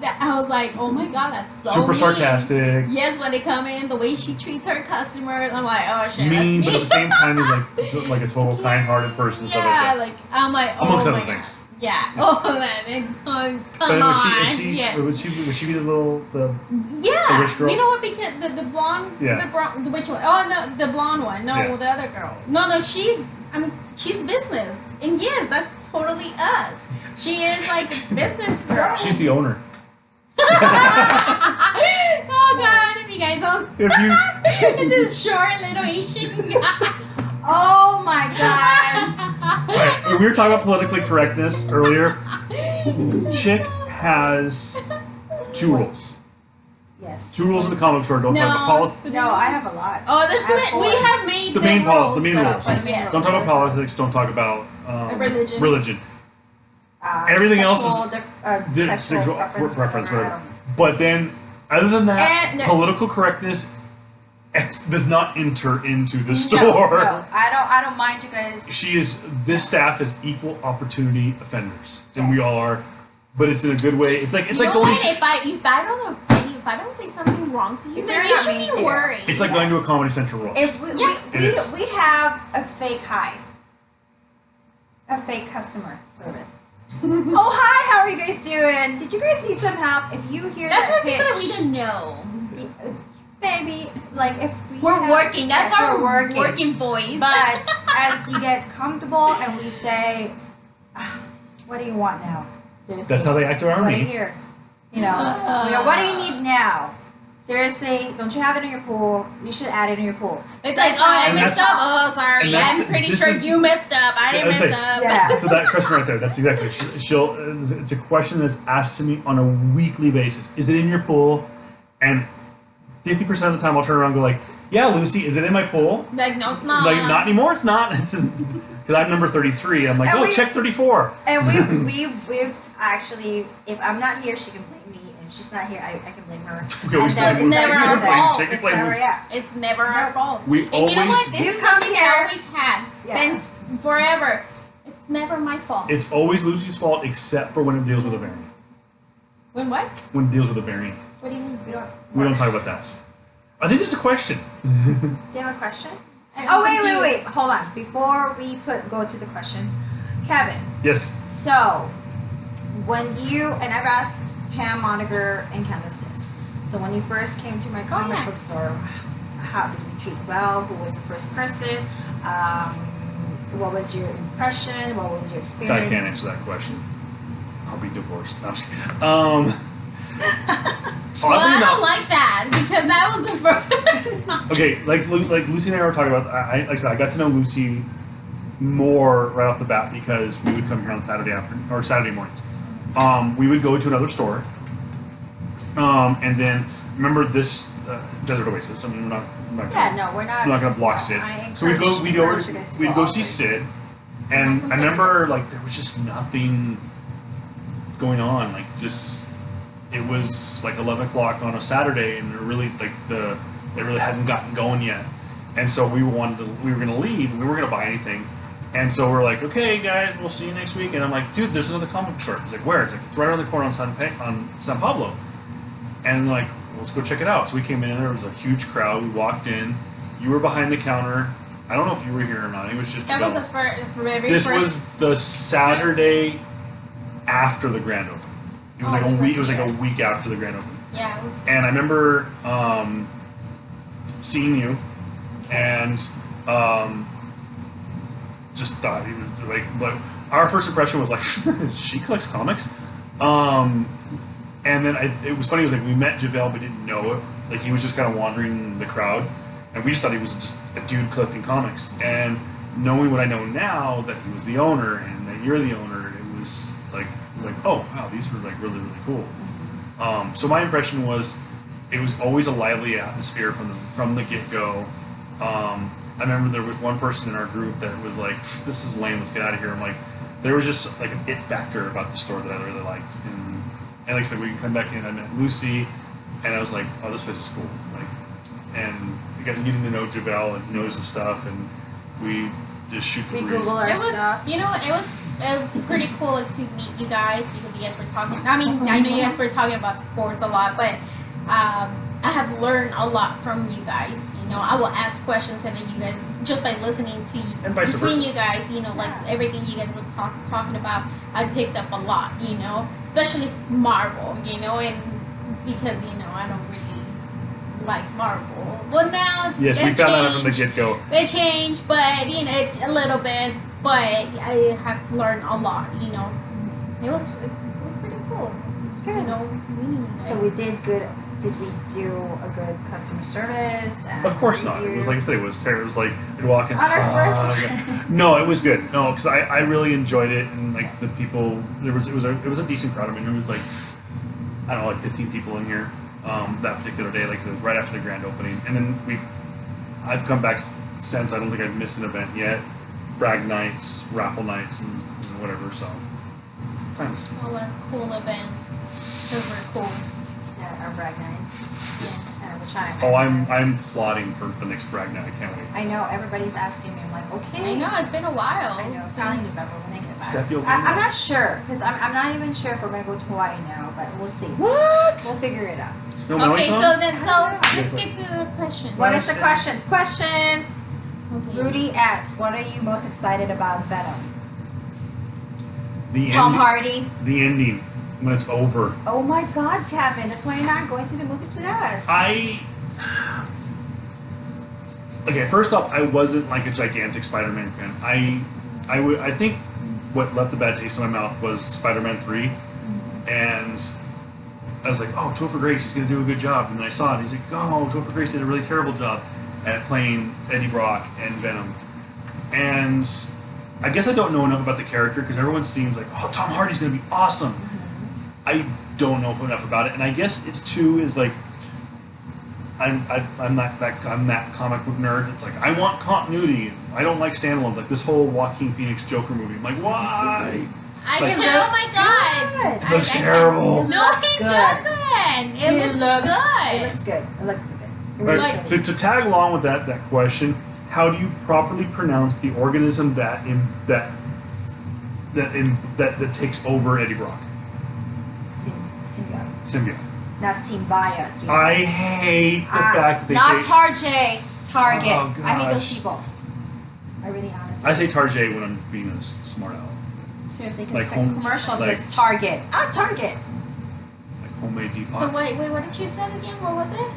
I was like, oh my god, that's so Super mean. sarcastic. Yes, when they come in, the way she treats her customers, I'm like, oh shit, Mean, that's me. but at the same time, is like a total kind-hearted person. Yeah, Stuff like that. like I'm like, oh Amongst my other god. things. Yeah. Oh man, come But on. Yes. Yes. would she be the Yeah. the rich girl? You know what? Because the blonde, which one? Oh no, the blonde one. No, Yeah. the other girl. No, she's business, and yes, that's totally us. She is like a business girl. she's the owner. Oh god, if you guys don't. It's a short little Asian guy. Oh my god. Right, we were talking about politically correctness earlier. Chick has 2 rules. Yes. 2 rules in the comic store. Don't talk about politics. No, I have a lot. Oh, there's I have we 4. have made The main rules. the main though, rules. but yes. Don't talk about politics. Don't talk about religion. Everything else is sexual preference, whatever. But then, other than that, And- political correctness does not enter into the No, store. no, I don't mind you guys. This staff is equal opportunity offenders, and we Yes. all are. But it's in a good way. It's like You know going. what? If I don't offend you, if I don't say something wrong to you, If then you're you not should mean be to. worried. It's like going to a Comedy Central roast. If we, Yeah. It is. we have a fake hi. A fake customer service. Oh hi, how are you guys doing? Did you guys need some help? If you hear That's that for people that we pitch, don't know. baby, like if we We're have- working. That's yes, our we're working boys. But as you get comfortable and we say, "Ah, what do you want now? Seriously. That's how they act around What do you me. hear? We go, what do you need now? Seriously, don't you have it in your pool? You should add it in your pool. It's like, oh, I And messed that's- up. Oh, sorry. and that's I'm the- pretty this sure is- you messed up. I didn't let's mess say- up. Yeah. So that question right there, that's exactly. She'll. It's a question that's asked to me on a weekly basis. Is it in your pool? And 50% of the time, I'll turn around and go like, "Yeah, Lucy, is it in my pool?" Like, no, it's not. Like, not anymore. It's not. Because I'm number 33. I'm like, And oh, we- check 34. And we've actually, if I'm not here, she can blame me. And if she's not here, I can blame her. We always And that's blame never Lucy. our We blame fault. Chick, we It's blame never, Lucy. yeah. It's never our fault. We And you know what? always- This You is come something here- I always had Yeah. since forever. It's never my fault. It's always Lucy's fault, except for when it deals with a variant. When what? When it deals with a variant, What do you mean? we don't talk about that. I think there's a question. Do you have a question? Oh, wait. Hold on. Before we go to the questions, Kevin, Yes. so when you, and I've asked Pam, Moniger, and Candace this. So when you first came to my comic yeah. book store, how did you treat well? Who was the first person? What was your impression? What was your I experience? can't answer that question. I'll be divorced. No, I'm just kidding. Well, I oddly don't enough- like that because that was the first. Okay, like Lucy and I were talking about. Like I said, I got to know Lucy more right off the bat because we would come here on Saturday afternoon or Saturday mornings. We would go to another store, and then remember this Desert Oasis. I mean, we're not Yeah, no, we're not. I'm not gonna block no, Sid. I So we'd encourage you guys to we'd go all see three. Sid, and I remember like there was just nothing going on. Like just it was like 11 o'clock on a Saturday, and they're really like they really hadn't gotten going yet. And so we were gonna leave. And we weren't gonna buy anything. And so we're like, okay, guys, we'll see you next week. And I'm like, dude, there's another comic book store. He's like, where? It's like, it's right around the corner on San Pablo. And like, well, let's go check it out. So we came in, there was a huge crowd. We walked in. You were behind the counter. I don't know if you were here or not. It was just That was the very This first. was the Saturday after the grand opening. It was Oh, like a we were week. It was like a here. week after the grand opening. Yeah, it was. And I remember seeing you, and just thought like our first impression was like she collects comics. And then it was funny. It was like we met JaVale but didn't know it. Like he was just kind of wandering the crowd, and we just thought he was just a dude collecting comics. And knowing what I know now, that he was the owner and that you're the owner, it was like oh wow, these were like really really cool. So my impression was it was always a lively atmosphere from the get go. I remember there was one person in our group that was like, "This is lame. Let's get out of here." I'm like, there was just like an it factor about the store that I really liked, and like I said, we come back in. I met Lucy, and I was like, "Oh, this place is cool." Like, and we got getting to know Javel and knows the stuff, and we just shoot the We breeze. Google our It was, stuff. you know, it was pretty cool to meet you guys because you guys were talking. I mean, I know you guys were talking about sports a lot, but I have learned a lot from you guys. You know, I will ask questions, and then you guys, just by listening to And vice between versa. you guys, you know, like everything you guys were talking about, I picked up a lot. You know, especially Marvel. You know, and because you know I don't really like Marvel. Well, now Yes, we found out from the get go. they changed, but you know, a little bit. But I have learned a lot. You know, it was pretty cool. You Good. know, meeting you guys. So we did good. Did we do a good customer service? And Of course not. It was like I said, it was terrible. It was like you'd walk in. On our first yeah. one. No, it was good. No, because I really enjoyed it, and like the people, it was a decent crowd. I mean, there was like I don't know, like 15 people in here that particular day. Like it was right after the grand opening, and then I've come back since. I don't think I've missed an event yet. Brag nights, raffle nights, and whatever. So times. all our cool events. Those were cool. Yeah, our brag nights. Yeah. Which I. Oh, I'm plotting for the next brag night. I can't wait. I know everybody's asking me. I'm like, okay. I know it's been a while. I know. Finally, November when they get back. Steph, you'll I'm do that. not sure because I'm not even sure if we're gonna go to Hawaii now, but we'll see. What? We'll figure it out. No, Okay, Maui-Con? so then I let's get to the questions. What is the questions? Questions. Okay. Rudy asks, "What are you most excited about Venom?" The Tom ending- Hardy. The ending when it's over. Oh my God, Kevin! That's why you're not going to the movies with us. Okay, first off, I wasn't like a gigantic Spider-Man fan. I think what left the bad taste in my mouth was Spider-Man 3, and I was like, oh, Topher Grace is going to do a good job, and then I saw it, and he's like, oh, Topher Grace did a really terrible job at playing Eddie Brock and Venom, and I guess I don't know enough about the character because everyone seems like, oh, Tom Hardy's going to be awesome. I don't know enough about it, and I guess it's too is like I'm that comic book nerd. It's like I want continuity. I don't like standalones. Like this whole Joaquin Phoenix Joker movie. I'm like, why? I Like- can, oh my god! Good. It looks terrible. No, looks it good. doesn't. It looks good. It looks good. It looks good. It Right, really Like- good. to tag along with that question, how do you properly pronounce the organism that takes over Eddie Brock? Symbiote. Symbiote. Not symbiote. Jesus. I hate the fact that they not say. Tarjay. Target. Oh, I hate those gosh. people. I really honestly. I say Tarjay when I'm being a smart aleck. Seriously, like because home- the commercial like- says Target. Target. Like homemade Depot. So wait, what did you say again? What was it?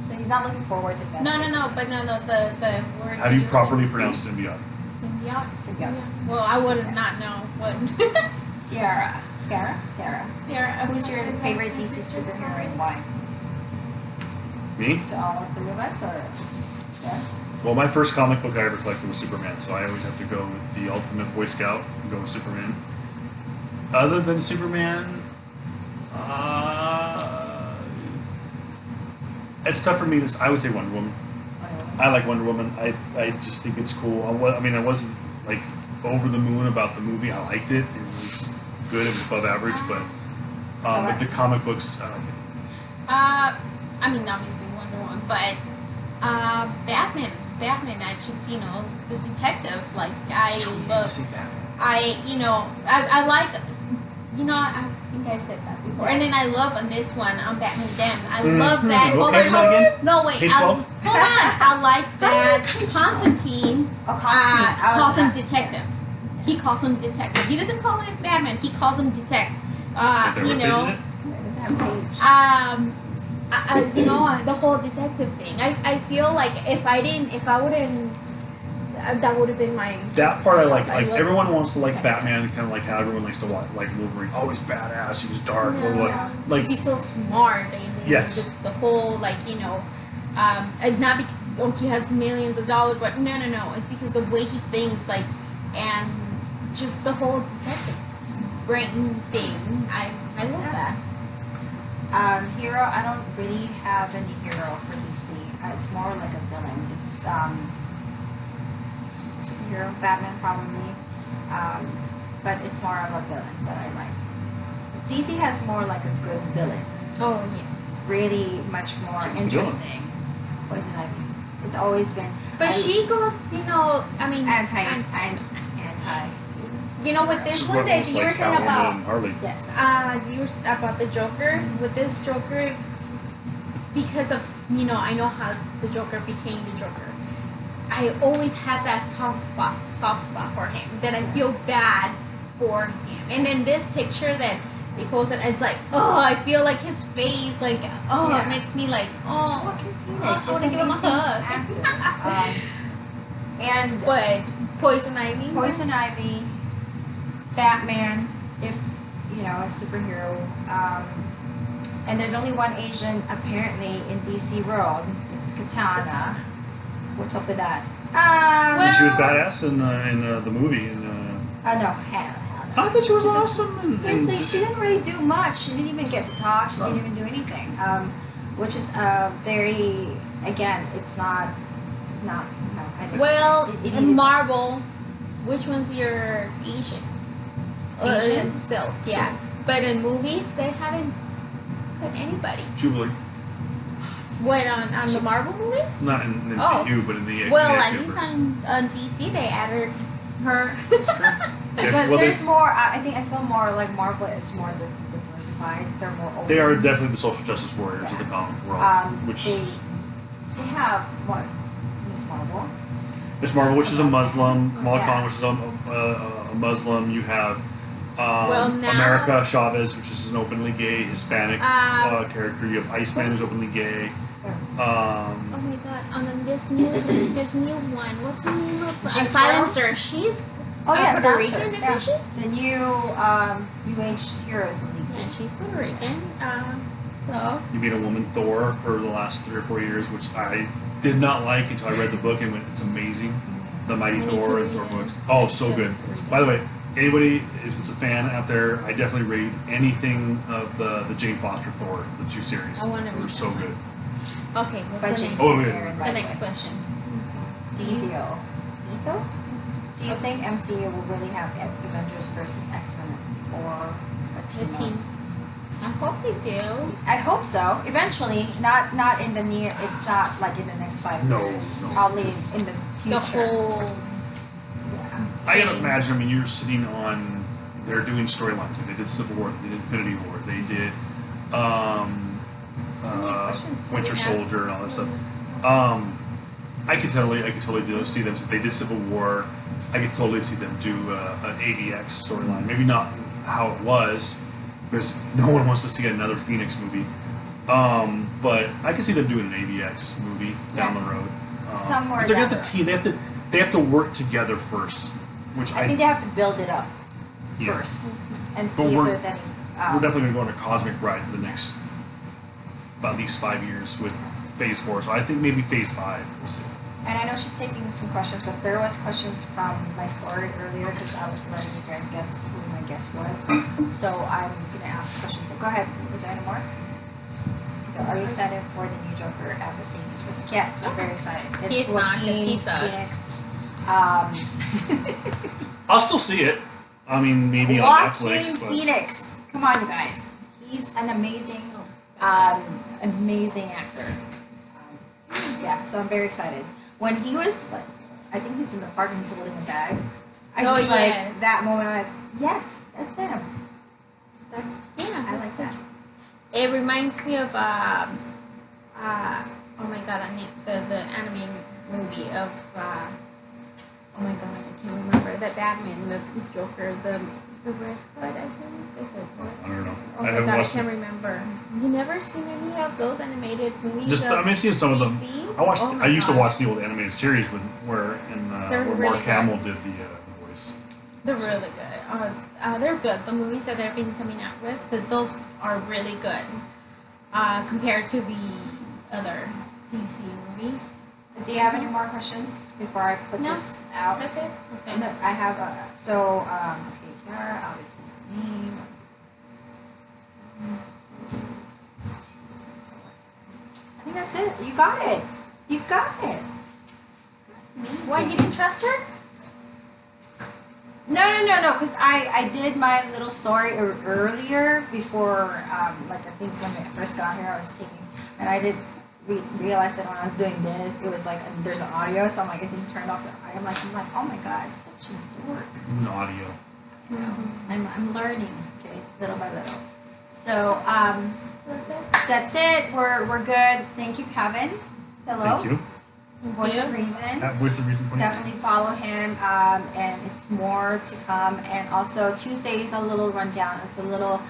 So he's not looking forward to Venom. No, but the word. How do you were properly saying. pronounce symbiote? Symbiote? Symbiote. Well, I would have not known what. Sarah. Sarah. Sarah, Who's your favorite DC superhero and why? Me? To all three of us, or yeah? Well, my first comic book I ever collected was Superman, so I always have to go with the ultimate Boy Scout and go with Superman. Other than Superman, it's tough for me to. I would say Wonder Woman. I like Wonder Woman. I just think it's cool. I mean, I wasn't like over the moon about the movie. I liked it. It was good. It was above average, but with the comic books, I like it. I mean, obviously Wonder Woman, but Batman. I just, the detective. Like I love. I like. I think I said that before. And then I love on this one on Batman Damn. I love that. What page is that again? No, wait. Page Hold 12? on. I like that Constantine. Oh, Constantine. Calls him detective. He calls him detective. He doesn't call him Batman. He calls him detective. What page is it? Does it have a page? The whole detective thing. I feel like if I wouldn't, that would have been my. That part I like. Like love everyone wants to like detective. Batman, kind of like how everyone likes to watch like Wolverine. Oh, he's badass. He was dark. Blah, blah, blah. Like he's so smart. And Yes. The whole and not because he has millions of dollars, but no. It's because the way he thinks, and just the whole detective brain thing. I love that. Hero, I don't really have any hero for DC. It's more like a villain. It's superhero, Batman probably, but it's more of a villain that I like. DC has more like a good villain. Oh yes. Really much more Villain. interesting. Poison Ivy. It's always been. But she goes, I mean, anti. You know, with this one that you were saying about, Harley. Yes. you were about the Joker. With this Joker, because of I know how the Joker became the Joker. I always have that soft spot for him. That I feel bad for him. And then this picture that they posted, it's like, oh, I feel like his face, like, oh, Yeah. it makes me like, It's oh, Joaquin Phoenix. I want to give him a hug. And But Poison Ivy. Poison Ivy, Batman, if a superhero. And there's only one Asian apparently in DC world. It's Katana. What's up with that? And she was badass in the movie. No, Hannah. I thought she was She's a- awesome. Seriously, she didn't really do much. She didn't even get to talk. She didn't even do anything. Which is very, again, it's not. I think Well, it in needed- Marvel, which one's your Asian? Asian? In Silk, yeah. But in movies, they haven't put anybody. Jubilee. What on the Marvel movies? Not in the Oh. MCU, but in the Well, the at Universe. least on DC, they added her. Yeah, But well, there's more. I feel more like Marvel is more diversified. They're more open. they are definitely the social justice warriors of the comic world. Which they have what Miss Marvel. Miss Marvel, which is a Muslim, Kamala Yeah. Khan, which is a Muslim. You have Well, now- America Chavez, which is an openly gay Hispanic character. You have Iceman, who's openly gay. Oh my god! This new one. What's the name of Jinx Silencer? She's Puerto Silencer, Rican, yeah. isn't she? The new UH heroes at least. Yeah, she's Puerto Rican. So You meet a woman, Thor, for the last 3 or 4 years, which I did not like until I read the book and went, it's amazing. The Mighty I need Thor to and read Thor it. books. Oh, so Still good. need to read it. By the way, anybody, if it's a fan out there, I definitely read anything of the Jane Foster Thor, the 2 series. I wanna They were read so that good. okay, what's By the James next? Oh, wait, Aaron, wait, by The the next way. question. Do you? Etho? Do you think MCU will really have Avengers versus X-Men or a The team? team. I hope they do. I hope so. Eventually, not in the near. It's not like in the next 5 No, years. no. Probably in the future. The whole. Yeah. I can imagine, you're sitting on, they're doing storylines. They did Civil War, they did Infinity War, they did questions do Winter you have? Soldier and all that stuff. I could totally see them. They did Civil War. I could totally see them do an AVX storyline. Maybe not how it was, because no one wants to see another Phoenix movie. But I could see them doing an AVX movie down the road. Somewhere But they're down gonna have the team. They have to work together first, which I think they have to build it up yeah. first and But see if we're- there's any. We're definitely going to go on a cosmic ride for the next at least 5 years with Phase 4. So I think maybe Phase 5. We'll see. And I know she's taking some questions, but there was questions from my story earlier because I was letting you guys guess who my guest was. So I'm gonna ask questions. So go ahead. Is there any more? So are you excited for the new Joker after seeing this first? Yes, I'm very excited. It's He's not, 'cause he Joaquin sucks. Phoenix. I'll still see it. I mean, maybe on Joaquin Netflix. But Phoenix. Come on, you guys. He's an amazing actor. Yeah, so I'm very excited. When he was like, I think he's in the park and he's holding a bag. I Oh, just yes. like that moment. I'm like, yes, that's him. That's, Yeah, I like that. It reminds me of oh my god, the anime movie of oh my god, I can't remember the Batman, the Joker, the Red Hood, I think. Is it? I don't know. Oh I my haven't god, I watched can't it. remember. You never seen any of those animated movies? Just, of I've seen some of them. DC? I watched. Oh my I used to gosh. watch the old animated series where They're Mark really good. Hamill did the voice. They're really good. They're good. The movies that they've been coming out with, those are really good compared to the other DC movies. Do you have any more questions before I put No. this out? That's it. Okay. No, I have okay, Kiara, obviously name. That's it. You got it. You got it. Why, you didn't trust her? No. Because I did my little story earlier before, like I think when I first got here, I was taking, and I did realize that when I was doing this, it was like there's an audio, so I'm like I didn't turn off the. I'm like oh my god, such a dork. An audio. I'm learning, okay, little by little. So That's it. that's it. We're good. Thank you, Kevin. Hello. Thank you. Voice of Reason. That voice of reason. 20. Definitely follow him, and it's more to come. And also Tuesday is a little rundown. It's a little.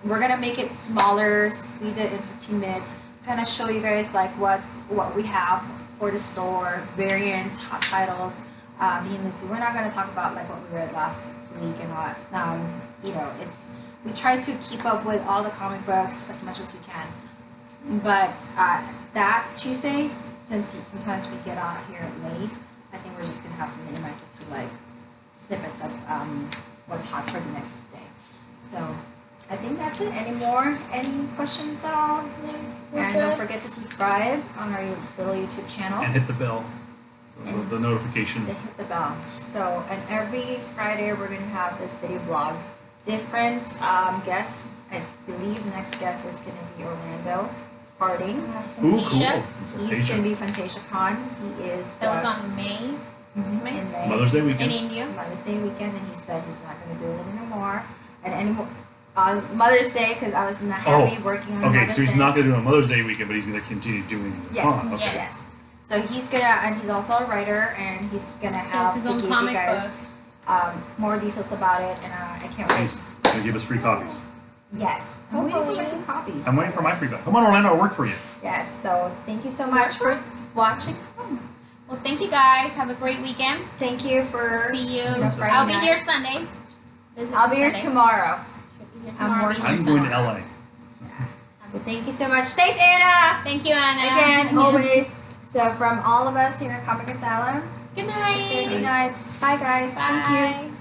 We're gonna make it smaller, squeeze it in 15 minutes. Kind of show you guys like what we have for the store, variants, hot titles. Me and Lucy, we're not gonna talk about like what we read last week and what. We try to keep up with all the comic books as much as we can. But that Tuesday, since sometimes we get out here late, I think we're just gonna have to minimize it to like snippets of what's hot for the next day. So I think that's it. Any questions at all? And don't forget to subscribe on our little YouTube channel. And hit the bell. The notification. To hit the bell. So, and every Friday we're going to have this video blog. Different guests. I believe next guest is going to be Orlando Harding. Ooh, Fantasia. cool. He's going to be Fantasia Con. He is That was on May. in May. Mother's Day In weekend. India. Mother's Day weekend, and he said he's not going to do it anymore. And anymore on Mother's Day, because I was in the heavy working on Okay, Mother's so he's Day. not going to do it on Mother's Day weekend, but he's going to continue doing the Yes. con. Okay. Yes. So he's gonna, and he's also a writer, and he's gonna have his to own give you comic guys more details about it, and I can't wait. He's going to give us free copies. Yes. I'm waiting for Hopefully. your copies. I'm waiting for my free copy. Come on, Orlando, I'll work for you. Yes. So thank you so much for watching. Well, thank you guys. Have a great weekend. Thank you for. See you. Friday I'll be night. here Sunday. Visit I'll be here Sunday. tomorrow. Should be here I'm tomorrow. I'll be working. here I'm going to tomorrow. LA. So thank you so much. Thanks, Anna. Thank you, Anna. Again, always. So from all of us here at Comic Asylum, Good just say night. good night. Bye, guys. Bye. Thank you.